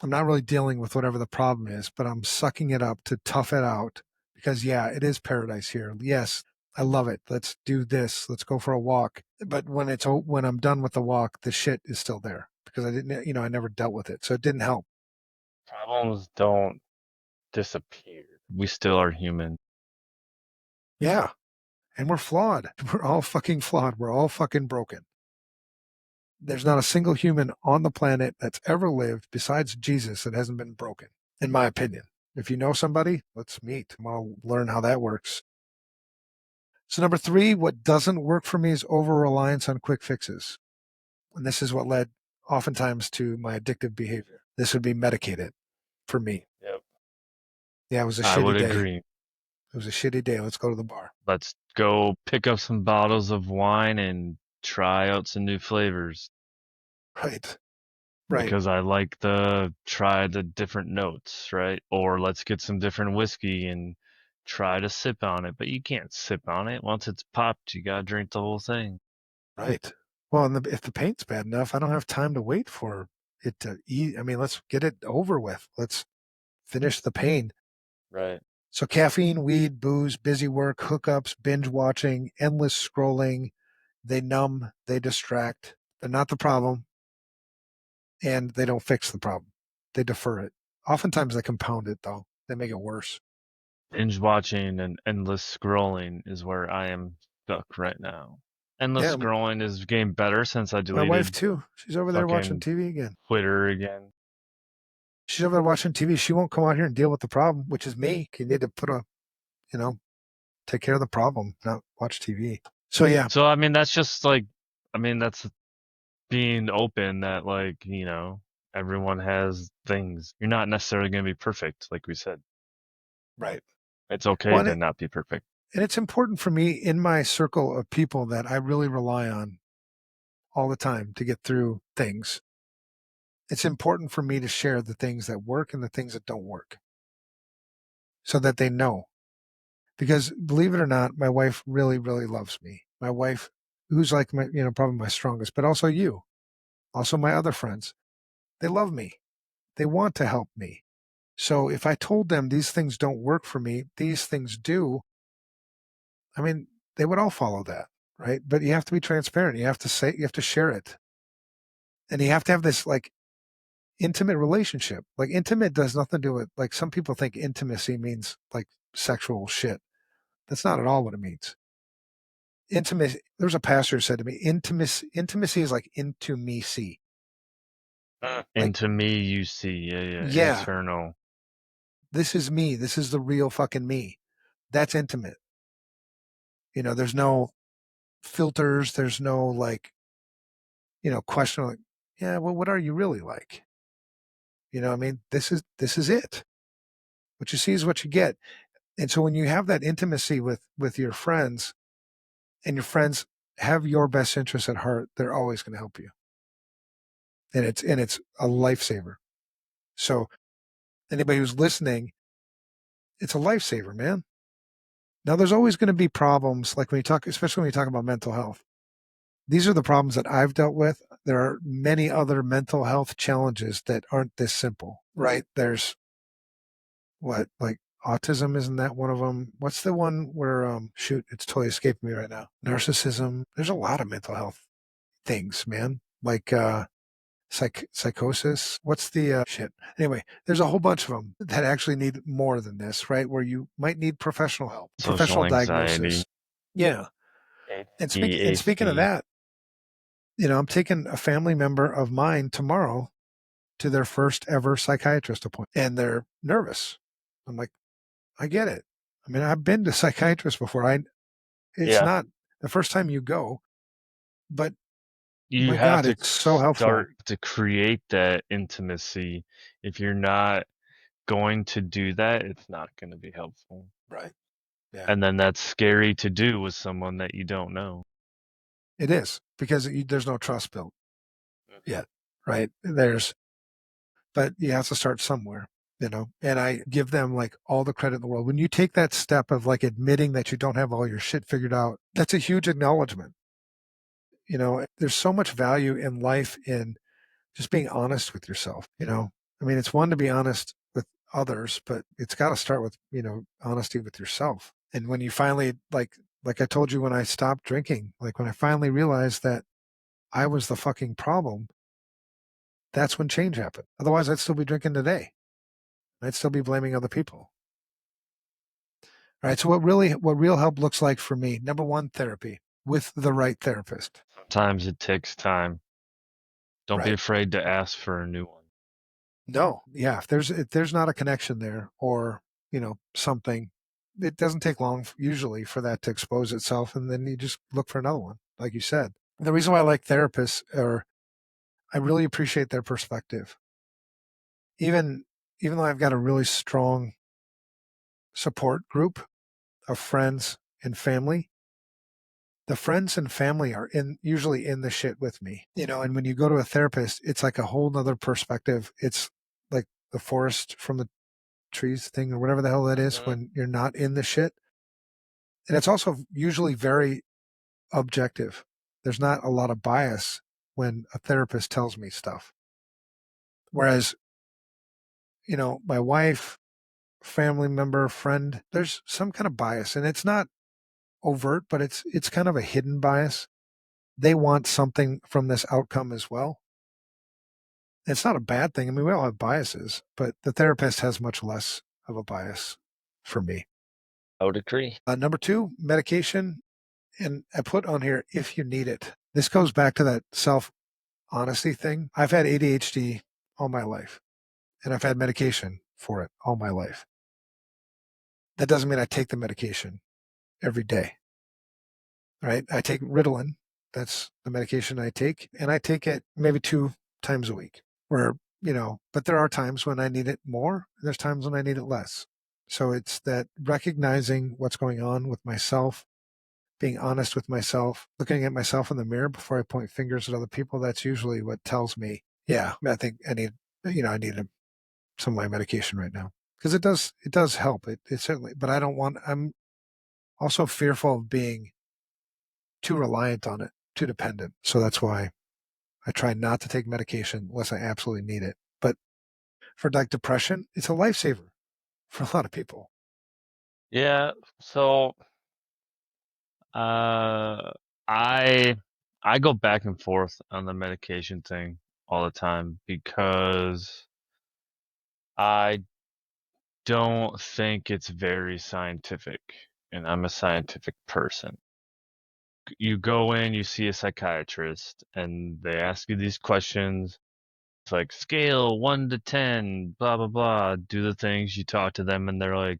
I'm not really dealing with whatever the problem is, but I'm sucking it up to tough it out because, yeah, it is paradise here. Yes, I love it. Let's do this. Let's go for a walk. But when I'm done with the walk, the shit is still there because I never dealt with it. So it didn't help. Problems don't disappear. We still are human. Yeah. And we're flawed. We're all fucking flawed. We're all fucking broken. There's not a single human on the planet that's ever lived besides Jesus that hasn't been broken, in my opinion. If you know somebody, let's meet. I'll learn how that works. So, number three, what doesn't work for me is over reliance on quick fixes. And this is what led oftentimes to my addictive behavior. This would be medicated for me. Yep. Yeah, it was a I shitty would day. agree. It was a shitty day. Let's go to the bar. Let's go pick up some bottles of wine and try out some new flavors Right. Right. because I like the try the different notes, right? Or let's get some different whiskey and try to sip on it. But you can't sip on it. Once it's popped, you gotta drink the whole thing. Right. Well, and if the paint's bad enough, I don't have time to wait for it to eat. I mean, let's get it over with. Let's finish the pain. Right. So caffeine, weed, booze, busy work, hookups, binge watching, endless scrolling, they numb, they distract. They're not the problem, and they don't fix the problem. They defer it. Oftentimes they compound it though. They make it worse. Binge watching and endless scrolling is where I am stuck right now. Endless Yeah, scrolling is getting better since I my wife deleted too. She's over there watching fucking TV again. Twitter again. She's over there watching TV. She won't come out here and deal with the problem, which is me. You need to you know, take care of the problem, not watch TV. So yeah, So I mean that's just like I mean, that's being open that, like, everyone has things. You're not necessarily going to be perfect, like we said. Right. It's okay Well, to not be perfect. and it's important for me in my circle of people that I really rely on all the time to get through things. It's important for me to share the things that work and the things that don't work so that they know. Because believe it or not, my wife really, really loves me. My wife, who's like my, probably my strongest, but also you, also my other friends, they love me. They want to help me. So if I told them these things don't work for me, these things do, I mean, they would all follow that, right? But you have to be transparent. You have to say, you have to share it. And you have to have this like intimate relationship. Like intimate does nothing to do with, like some people think intimacy means like sexual shit. That's not at all what it means. Intimacy, there's a pastor who said to me, intimacy is like into me see. Like, Into me, you see, yeah, yeah, internal. this is me. This is the real fucking me. That's intimate. There's no filters. There's no like, question like, yeah, well, what are you really like? I mean, this is it. What you see is what you get. And so when you have that intimacy with your friends and your friends have your best interests at heart, they're always going to help you. And it's a lifesaver. So anybody who's listening, it's a lifesaver, man. Now there's always going to be problems like when you talk, especially when you talk about mental health. These are the problems that I've dealt with. There are many other mental health challenges that aren't this simple, right? There's what, like autism, isn't that one of them? What's the one where shoot, it's totally escaping me right now. Narcissism. There's a lot of mental health things, man. Like psychosis. What's the shit? Anyway, there's a whole bunch of them that actually need more than this, right? Where you might need professional help, Social professional anxiety, diagnosis. Yeah. And speaking of ADHD. that, I'm taking a family member of mine tomorrow to their first ever psychiatrist appointment, and they're nervous. I'm like, I get it. I mean, I've been to psychiatrists before. It's Yeah. not the first time you go, but You my have God, to it's so helpful. start to create that intimacy. If you're not going to do that, it's not going to be helpful. Right. Yeah, And then that's scary to do with someone that you don't know. it is because there's no trust built Mhm. yet, right? But you have to start somewhere. And I give them like all the credit in the world. When you take that step of like admitting that you don't have all your shit figured out, that's a huge acknowledgement. There's so much value in life in just being honest with yourself. I mean, it's one to be honest with others, but it's got to start with, honesty with yourself. And when you finally, like I told you, when I stopped drinking, like when I finally realized that I was the fucking problem, that's when change happened. Otherwise, I'd still be drinking today. I'd still be blaming other people. All right. So what real help looks like for me, number one, therapy with the right therapist. Sometimes it takes time. Don't be Right. afraid to ask for a new one. No. Yeah. If there's not a connection there or, something, it doesn't take long usually for that to expose itself. And then you just look for another one, like you said. The reason why I like therapists or I really appreciate their perspective. Even, even though I've got a really strong support group of friends and family, the friends and family are usually in the shit with me. And when you go to a therapist, it's like a whole nother perspective. It's like the forest from the trees thing or whatever the hell that is Mhm. when you're not in the shit. And it's also usually very objective. There's not a lot of bias when a therapist tells me stuff. Whereas, my wife, family member, friend, there's some kind of bias and it's not overt, but it's kind of a hidden bias. They want something from this outcome as well. It's not a bad thing. I mean, we all have biases, but the therapist has much less of a bias for me. I would agree. Number two, medication. And I put on here if you need it. This goes back to that self honesty thing. I've had ADHD all my life, and I've had medication for it all my life. That doesn't mean I take the medication every day, right? I take Ritalin. That's the medication I take, and I take it maybe 2 times a week. Where but there are times when I need it more. And there's times when I need it less. So it's that recognizing what's going on with myself, being honest with myself, looking at myself in the mirror before I point fingers at other people. That's usually what tells me, yeah, I think I need some of my medication right now, because it does help. It certainly, but I'm also fearful of being too reliant on it, too dependent. So that's why I try not to take medication unless I absolutely need it. But for like depression, it's a lifesaver for a lot of people. Yeah. So, uh, I I go back and forth on the medication thing all the time because I don't think it's very scientific, and I'm a scientific person. You go in, you see a psychiatrist, and they ask you these questions. It's like scale 1 to 10, blah, blah, blah. Do the things, you talk to them, and they're like,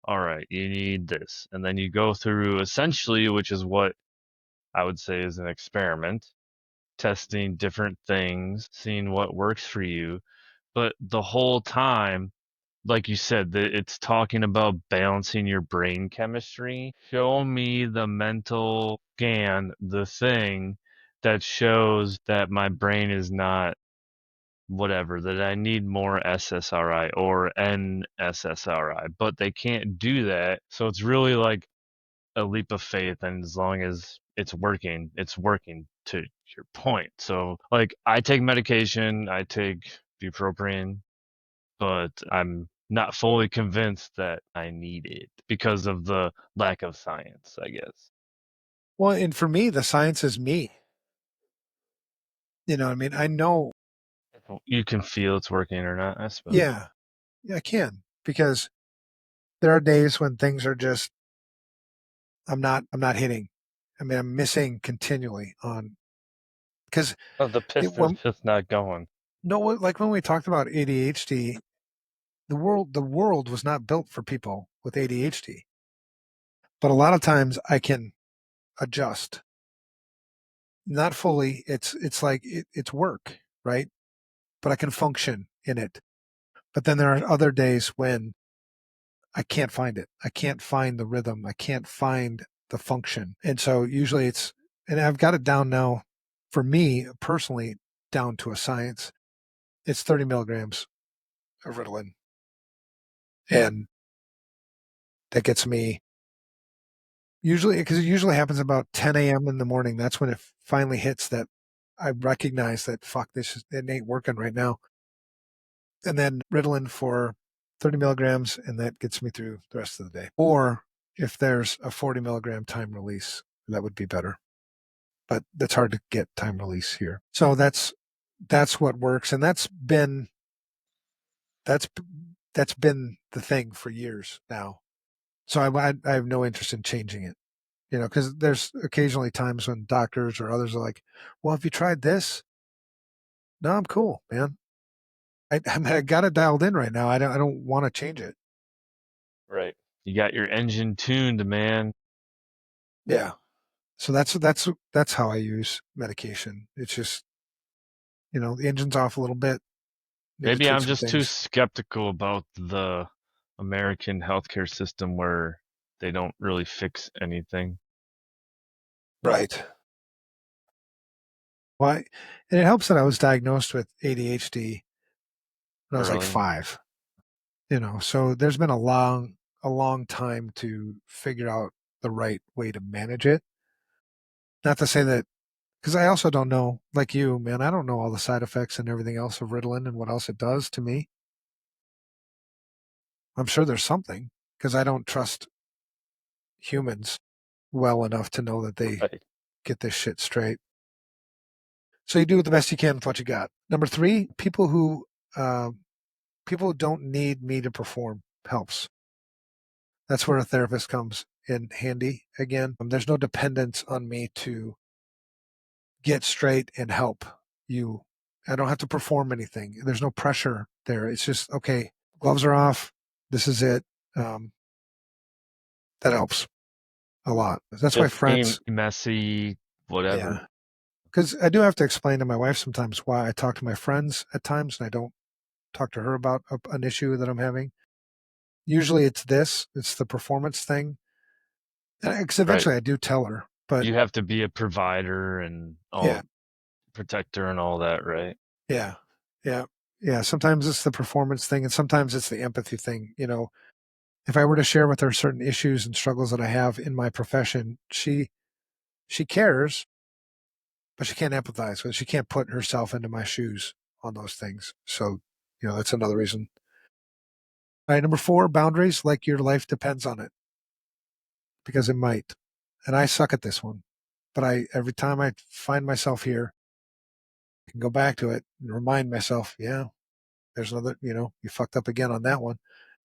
all right, you need this. And then you go through essentially, which is what I would say is an experiment, testing different things, seeing what works for you. But the whole time, like you said, that it's talking about balancing your brain chemistry. Show me the mental scan, the thing that shows that my brain is not whatever, that I need more SSRI or NSSRI, but they can't do that. So it's really like a leap of faith, and as long as it's working to your point. So like I take medication, I take bupropion, but I'm not fully convinced that I need it because of the lack of science, I guess. Well, and for me, the science is me. I mean, I know, You can feel it's working or not, I suppose. yeah, yeah, I can, because there are days when things are just, I'm not hitting. I mean, I'm missing continually on, because Oh, the piston's when just not going. no, like when we talked about ADHD, the world was not built for people with ADHD. But a lot of times I can adjust, not fully. It's like it's work, right? But I can function in it. But then there are other days when I can't find it. I can't find the rhythm. I can't find the function. And so usually and I've got it down now for me personally, down to a science. It's 30 milligrams of Ritalin. And that gets me usually, because it usually happens about 10 a.m. in the morning. That's when it finally hits that I recognize that, fuck, it ain't working right now. And then Ritalin for 30 milligrams, and that gets me through the rest of the day. Or if there's a 40 milligram time release, that would be better. But that's hard to get time release here. So that's what works, and that's that's been the thing for years now. So I have no interest in changing it. Because there's occasionally times when doctors or others are like, "Well, have you tried this?" No, I'm cool, man. I got it dialed in right now. I don't want to change it. Right. You got your engine tuned, man. Yeah. So that's how I use medication. It's just the engine's off a little bit. Need to Maybe tweak I'm some just too things. skeptical about the American healthcare system where they don't really fix anything. Right. Why? And it helps that I was diagnosed with ADHD when I was like Early. 5. So there's been a long time to figure out the right way to manage it. Not to say that, because I also don't know, like you, man, I don't know all the side effects and everything else of Ritalin and what else it does to me. I'm sure there's something, because I don't trust humans well enough to know that they Right. get this shit straight. So you do the best you can with what you got. Number 3, uh, people who don't need me to perform helps. That's where a therapist comes in handy again. There's no dependence on me to get straight and help you. I don't have to perform anything. There's no pressure there. It's just, okay, gloves are off. This is it. Um, that helps a lot. That's why Just being friends, messy, yeah, whatever. because I do have to explain to my wife sometimes why I talk to my friends at times and I don't talk to her about an issue that I'm having. Usually it's the performance thing. Because Right. eventually I do tell her, but You have to be a provider and yeah, all protector and all that, right? yeah, yeah, yeah. Sometimes it's the performance thing, and sometimes it's the empathy thing. If I were to share with her certain issues and struggles that I have in my profession, she cares, but she can't empathize. So she can't put herself into my shoes on those things. So, that's another reason. All right, number 4, boundaries, like your life depends on it, because it might. And I suck at this one. But every time I find myself here, I can go back to it and remind myself, yeah, there's another, you fucked up again on that one.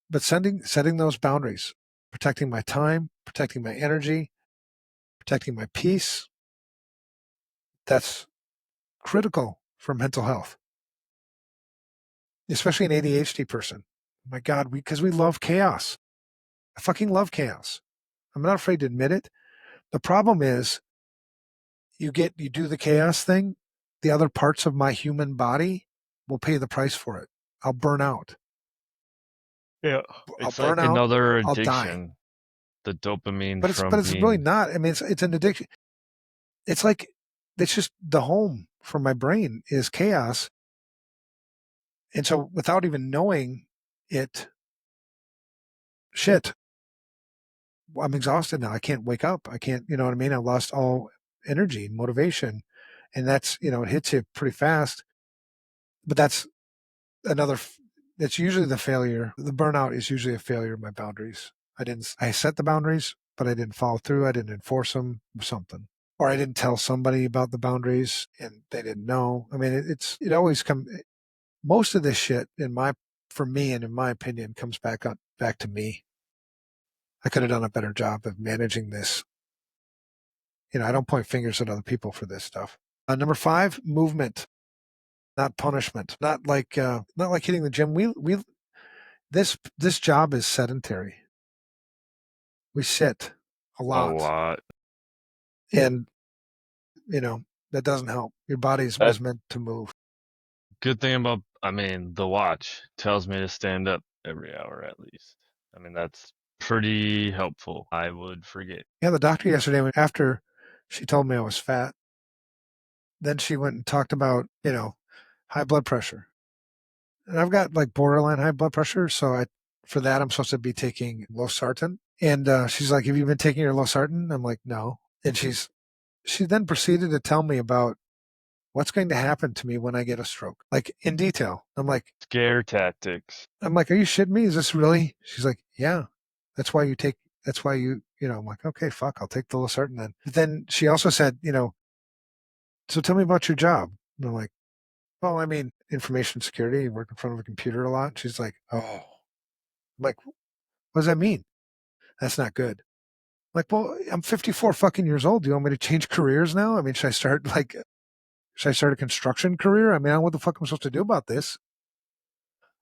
But setting those boundaries, protecting my time, protecting my energy, protecting my peace, that's critical for mental health, especially an ADHD person. My God, because we love chaos. I fucking love chaos. I'm not afraid to admit it. The problem is you do the chaos thing, the other parts of my human body will pay the price for it. I'll burn out. Yeah. I'll It's burn like out. another I'll die. addiction, the dopamine But from it's really being. not. I mean, it's an addiction. It's like it's just the home for my brain is chaos. And so without even knowing it, shit, I'm exhausted now. I can't wake up. I can't, you know what I mean? I lost all energy and motivation. And that's, it hits you pretty fast. But that's another, it's usually the failure. The burnout is usually a failure of my boundaries. I set the boundaries, but I didn't follow through. I didn't enforce them or something. Or I didn't tell somebody about the boundaries and they didn't know. I mean, it always comes, most of this shit for me and in my opinion comes back to me. I could have done a better job of managing this. I don't point fingers at other people for this stuff. Number 5, movement, not punishment. Not like hitting the gym. This job is sedentary. We sit a A lot, lot. and you know that doesn't help. Your body That was meant to move. good thing about, I mean, the watch tells me to stand up every hour at least. I mean, that's pretty helpful. I would forget. Yeah, the doctor yesterday, after she told me I was fat, then she went and talked about high blood pressure, and I've got like borderline high blood pressure, so for that I'm supposed to be taking losartan. And she's like, "Have you been taking your losartan?" I'm like, "No." And she then proceeded to tell me about what's going to happen to me when I get a stroke, like in detail. Scare tactics. I'm like, "Are you shitting me? Is this really?" She's like, "Yeah, that's why you take. That's why I'm like, "Okay, fuck, I'll take the losartan then." But then she also said, "So tell me about your job." And I'm like, "Well, I mean, information security. You work in front of a computer a lot." She's like, "Oh." I'm like, "What does that mean?" "That's not good." I'm like, "Well, I'm 54 fucking years old. Do you want me to change careers now? I mean, should I start a construction career? I mean, I don't know what the fuck I'm supposed to do about this."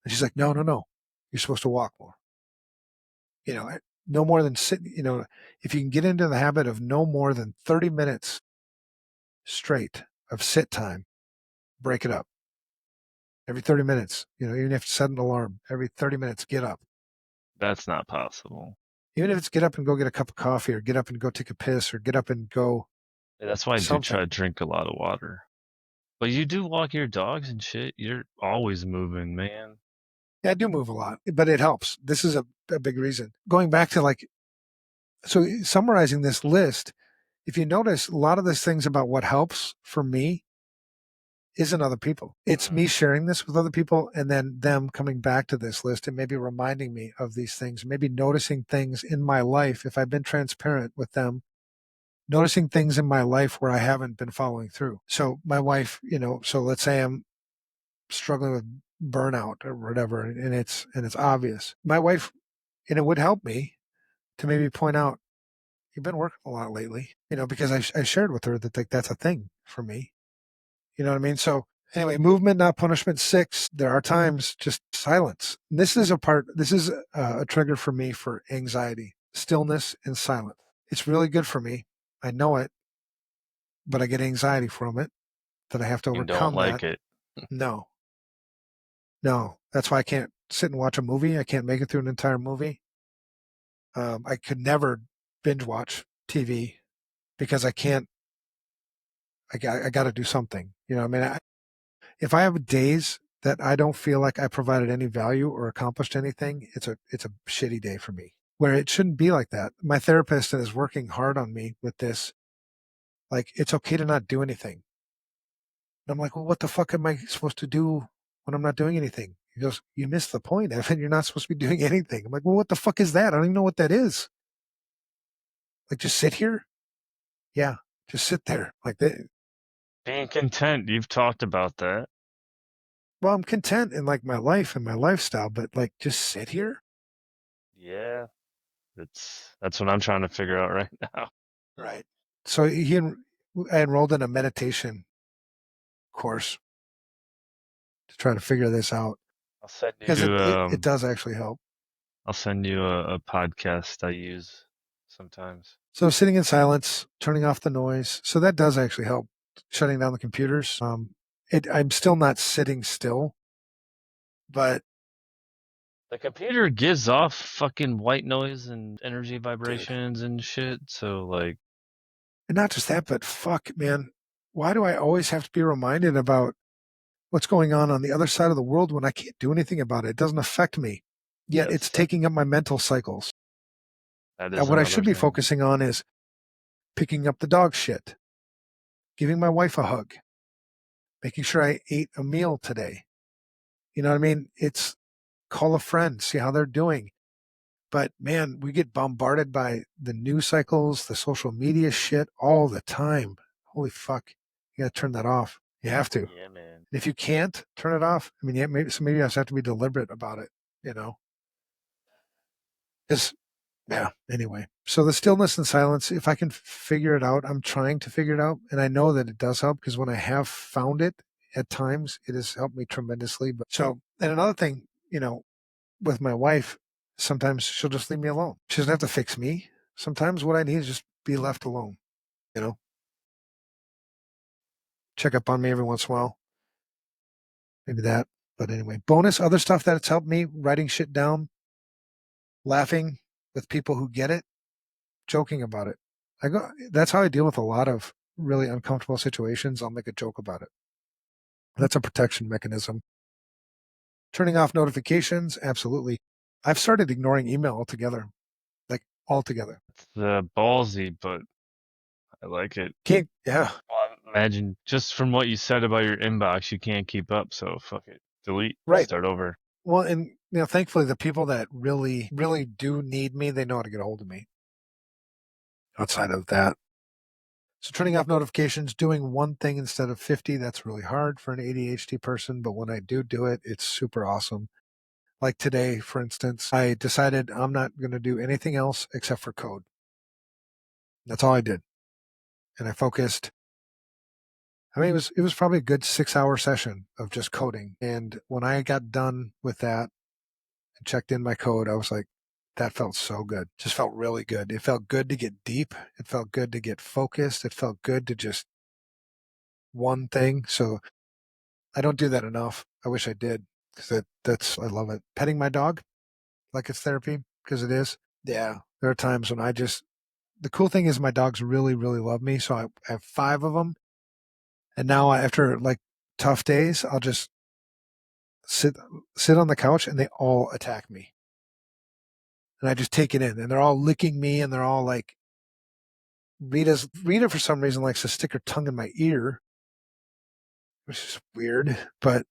And she's like, "No, no, no. You're supposed to walk more. You know, no more than sit. If you can get into the habit of no more than 30 minutes straight of sit time, break it up every 30 minutes. Even if you set an alarm every 30 minutes, get up. That's not possible. Even if it's get up and go get a cup of coffee or get up and go take a piss or get up and go That's why I do try something." to drink a lot of water. But you do walk your dogs and shit. You're always moving, man. Yeah, I do move a lot, but it helps. This is a big reason. Going back to so summarizing this list, if you notice, a lot of these things about what helps for me isn't other people. It's Mhm. me sharing this with other people and then them coming back to this list and maybe reminding me of these things, maybe noticing things in my life if I've been transparent with them, noticing things in my life where I haven't been following through. So my wife, so let's say I'm struggling with burnout or whatever, and it's obvious. My wife, and it would help me to maybe point out, "You've been working a lot lately," because I shared with her that that's a thing for me. You know what I mean? So anyway, movement, not punishment. 6, there are times just silence. This is a trigger for me for anxiety, stillness and silence. It's really good for me. I know it. but I get anxiety from it that I have to You don't overcome that. like it. No, no. That's why I can't sit and watch a movie. I can't make it through an entire movie. I could never binge watch TV because I can't. I got to do something. You know, I mean, if I have days that I don't feel like I provided any value or accomplished anything, it's a shitty day for me. Where it shouldn't be like that. My therapist is working hard on me with this. Like, it's okay to not do anything. And I'm like, well, what the fuck am I supposed to do when I'm not doing anything? He goes, you missed the point, Evan. You're not supposed to be doing anything. I'm like, well, what the fuck is that? I don't even know what that is. Like, just sit here? Yeah, just sit there. Like that. Being content, you've talked about that. Well, I'm content in like my life and my lifestyle, but like just sit here? Yeah, that's what I'm trying to figure out right now. Right. So I enrolled in a meditation course to try to figure this out I'll send because you it does actually help. I'll send you a podcast I use sometimes. So sitting in silence, turning off the noise. So that does actually help shutting down the computers. I'm still not sitting still, but The computer gives off fucking white noise and energy dude, vibrations and shit. So like, and not just that, but fuck, man, why do I always have to be reminded about what's going on the other side of the world when I can't do anything about it? It doesn't affect me, yet it's yes, taking up my mental cycles. that And is what I another should be thing. focusing on is picking up the dog shit, giving my wife a hug, making sure I ate a meal today. You know what I mean? It's call a friend, see how they're doing. But man, we get bombarded by the news cycles, the social media shit all the time. Holy fuck. You got to turn that off. You have to. And Yeah, man. if you can't turn it off, I mean, yeah, maybe I just have to be deliberate about it, you know? Because, yeah, anyway. So the stillness and silence, if I can figure it out, I'm trying to figure it out. And I know that it does help because when I have found it at times, it has helped me tremendously. But so, and another thing, with my wife, sometimes she'll just leave me alone. She doesn't have to fix me. Sometimes what I need is just be left alone, you know, check up on me every once in a while. Maybe that. But anyway, bonus other stuff that it's helped me writing shit down, laughing with people who get it, joking about it. That's how I deal with a lot of really uncomfortable situations. I'll make a joke about it. That's a protection mechanism. Turning off notifications, absolutely. I've started ignoring email altogether, like altogether. It's ballsy, but I like it. Can't, yeah, Well, imagine just from what you said about your inbox, you can't keep up. So fuck it, delete, right. start over. Well, and thankfully, the people that really, really do need me, they know how to get a hold of me. Outside of that, so turning off notifications, doing one thing instead of 50, that's really hard for an ADHD person. But when I do it, it's super awesome. Like today, for instance, I decided I'm not going to do anything else except for code. That's all I did, and I focused. I mean, it was probably a good 6 hour session of just coding. And when I got done with that, checked in my code, I was like, that felt so good. Just felt really good. It felt good to get deep. It felt good to get focused. It felt good to just one thing. So I don't do that enough. I wish I did because I love it. Petting my dog like it's therapy because it is. Yeah. There are times when the cool thing is my dogs really, really love me. So I have 5 of them. And now after like tough days, I'll just sit, sit on the couch and they all attack me. And I just take it in and they're all licking me and they're all like, Rita for some reason likes to stick her tongue in my ear, which is weird. But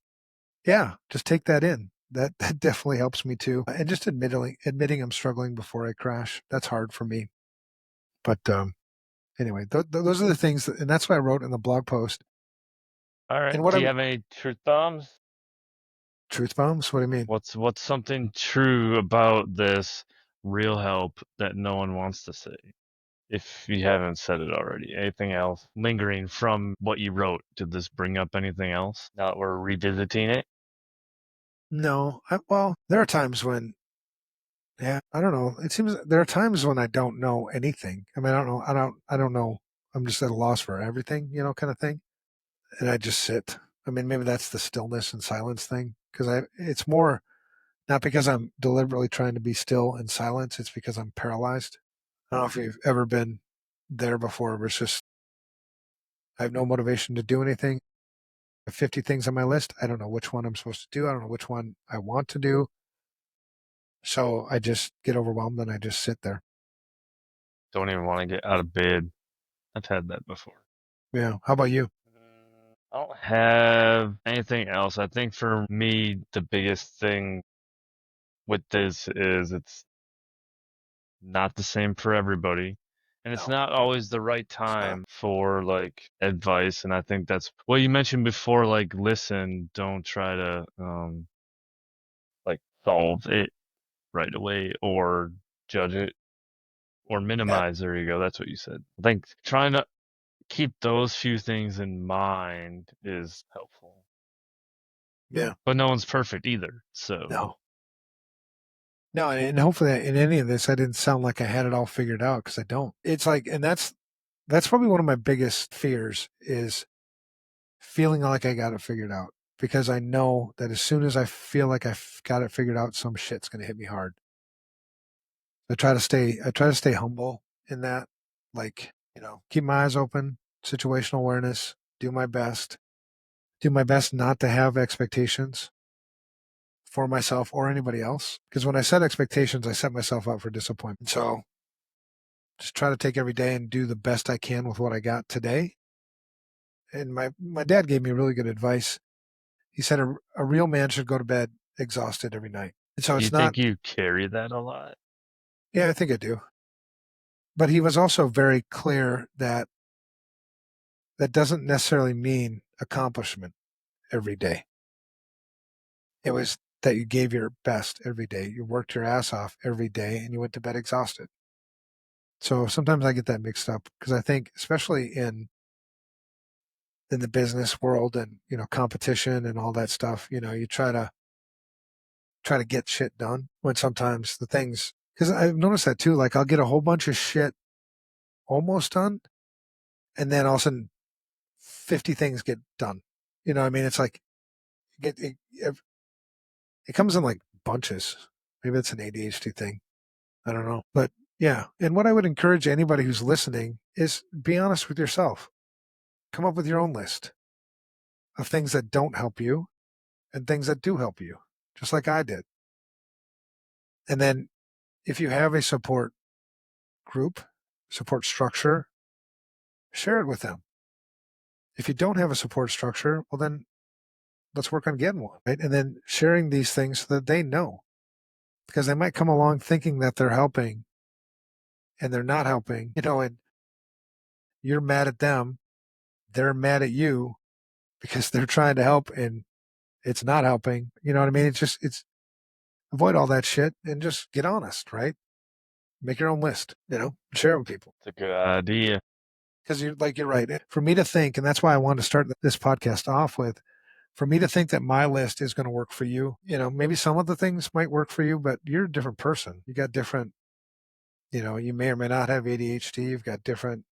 yeah, just take that in. That definitely helps me too. And just admitting I'm struggling before I crash. That's hard for me. But anyway, those are the things, and that's what I wrote in the blog post. All right. And what Do I you have any truth bombs? truth bombs? What do you mean? What's something true about this real help that no one wants to say? If you haven't said it already, anything else lingering from what you wrote? Did this bring up anything else now that we're revisiting it? No, well, there are times when, yeah, I don't know. It seems there are times when I don't know anything. I mean, I don't know. I don't know I'm just at a loss for everything, kind of thing. And I just sit. I mean, maybe that's the stillness and silence thing because it's more not because I'm deliberately trying to be still and silence. It's because I'm paralyzed. I don't know if you've ever been there before, where it's just, I have no motivation to do anything. I have 50 things on my list. I don't know which one I'm supposed to do. I don't know which one I want to do. So I just get overwhelmed and I just sit there. Don't even want to get out of bed. I've had that before. Yeah. How about you? I don't have anything else. I think for me, the biggest thing with this is it's not the same for everybody. And it's No, not always the right it's not. time for like advice. And I think that's what you mentioned before, like listen, don't try to like solve it right away or judge it or Yeah. minimize. There you go. That's what you said. I think trying to keep those few things in mind is helpful. Yeah. But no one's perfect either. So No. No, and hopefully in any of this, I didn't sound like I had it all figured out because I don't. It's like, and that's probably one of my biggest fears is feeling like I got it figured out because I know that as soon as I feel like I've got it figured out, some shit's going to hit me hard. I try to stay humble in that, like, keep my eyes open, situational awareness, do my best not to have expectations for myself or anybody else. Because when I set expectations, I set myself up for disappointment. So just try to take every day and do the best I can with what I got today. And my dad gave me really good advice. He said a real man should go to bed exhausted every night. And so do you it's not, think you carry that a lot? yeah, I think I do. But he was also very clear that that doesn't necessarily mean accomplishment every day. It was that you gave your best every day. You worked your ass off every day and you went to bed exhausted. So sometimes I get that mixed up because I think, especially in the business world and competition and all that stuff, you try to get shit done when sometimes the things, because I've noticed that too. Like I'll get a whole bunch of shit almost done, and then all of a sudden 50 things get done. You know what I mean? It's like it comes in like bunches. Maybe it's an ADHD thing. I don't know. But yeah. And what I would encourage anybody who's listening is be honest with yourself. Come up with your own list of things that don't help you and things that do help you, just like I did. And then if you have a support group, support structure, share it with them. If you don't have a support structure, well, then let's work on getting one, right? And then sharing these things so that they know because they might come along thinking that they're helping and they're not helping, and you're mad at them. They're mad at you because they're trying to help and it's not helping. You know what I mean? It's avoid all that shit and just get honest, right? Make your own list, share it with people. It's a good idea. Because you're right. For me to think, and that's why I wanted to start this podcast off with, for me to think that my list is going to work for you, maybe some of the things might work for you, but you're a different person. You got different, you may or may not have ADHD. You've got different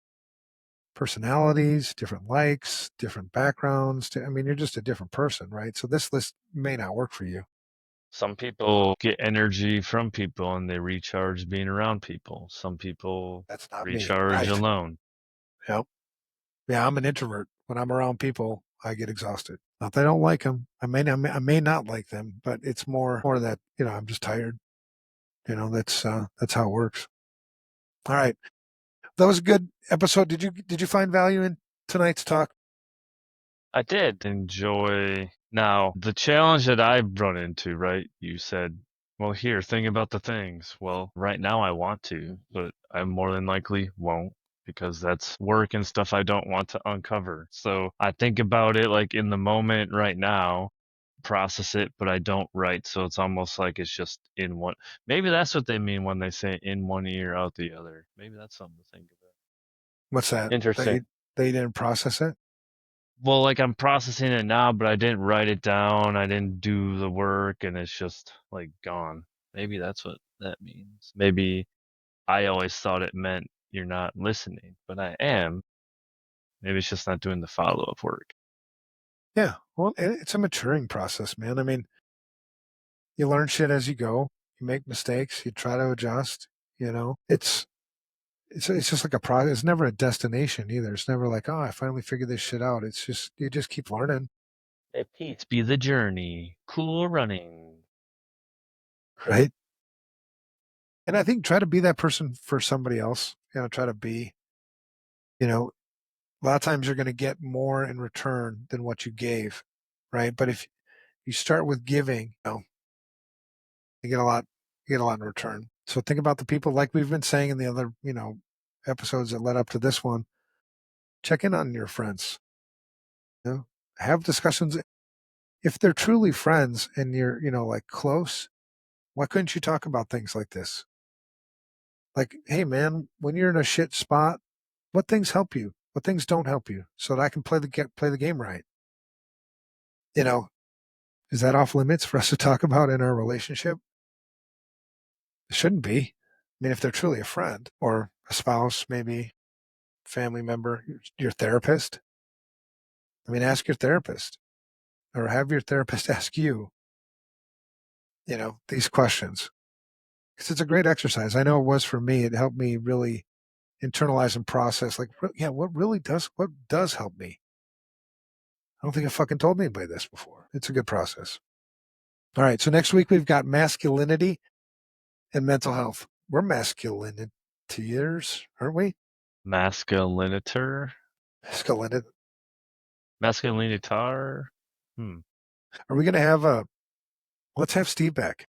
personalities, different likes, different backgrounds. I mean, you're just a different person, right? So this list may not work for you. Some people get energy from people and they recharge being around people. Some people That's not me, recharge right? alone. Yep. Yeah, I'm an introvert. When I'm around people, I get exhausted. Not that I don't like them. I may not like them, but it's more that I'm just tired. That's how it works. All right, that was a good episode. Did you find value in tonight's talk? I did enjoy. Now, the challenge that I've run into, right? You said, well, here, think about the things. Well, right now I want to, but I more than likely won't because that's work and stuff I don't want to uncover. So I think about it like in the moment right now, process it, but I don't write. So it's almost like it's just in one. Maybe that's what they mean when they say in one ear, out the other. Maybe that's something to think about. What's that? That Interesting. you, that you didn't process it? Well, like I'm processing it now, but I didn't write it down. I didn't do the work, and it's just like gone. Maybe that's what that means. Maybe I always thought it meant you're not listening, but I am. Maybe it's just not doing the follow-up work. Yeah. Well, it's a maturing process, man. I mean, you learn shit as you go. You make mistakes. You try to adjust. You know, it's just like a process. It's never a destination either. It's never like, oh, I finally figured this shit out. It's just you just keep learning, May peace be the journey. Cool running. right? And I think try to be that person for somebody else. You know, try to be. You know, a lot of times you're going to get more in return than what you gave, right? But if you start with giving, you get a lot. You get a lot in return. So think about the people, like we've been saying in the other, episodes that led up to this one. Check in on your friends. You know, have discussions. If they're truly friends and you're, like close, why couldn't you talk about things like this? Like, hey man, when you're in a shit spot, what things help you? What things don't help you? So that I can play the game right. You know, is that off limits for us to talk about in our relationship? It shouldn't be. I mean, if they're truly a friend or a spouse, maybe family member, your therapist. I mean, ask your therapist or have your therapist ask you, these questions. Because it's a great exercise. I know it was for me. It helped me really internalize and process. Like, yeah, what does help me? I don't think I fucking told anybody this before. It's a good process. All right. So next week we've got masculinity and mental health. We're masculiniters, aren't we? Masculinitor? Masculinity. Masculinitar? Are we going to have let's have Steve back.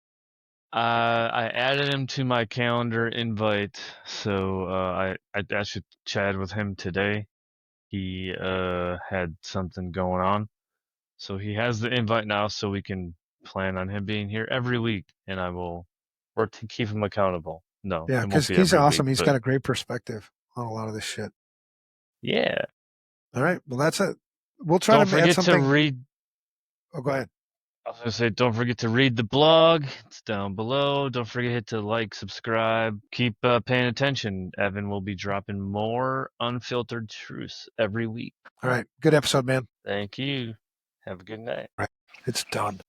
I added him to my calendar invite, so I should chat with him today. He had something going on, so he has the invite now, so we can plan on him being here every week, and I will work to keep him accountable. No, Yeah. it won't Cause be he's every week, awesome. He's but got a great perspective on a lot of this shit. yeah. All right. Well, that's it. We'll try Don't to add forget to something. read. Oh, go ahead. I was gonna say, don't forget to read the blog. It's down below. Don't forget to like, subscribe. Keep paying attention. Evan will be dropping more unfiltered truths every week. All right. Good episode, man. Thank you. Have a good night. All right. It's done.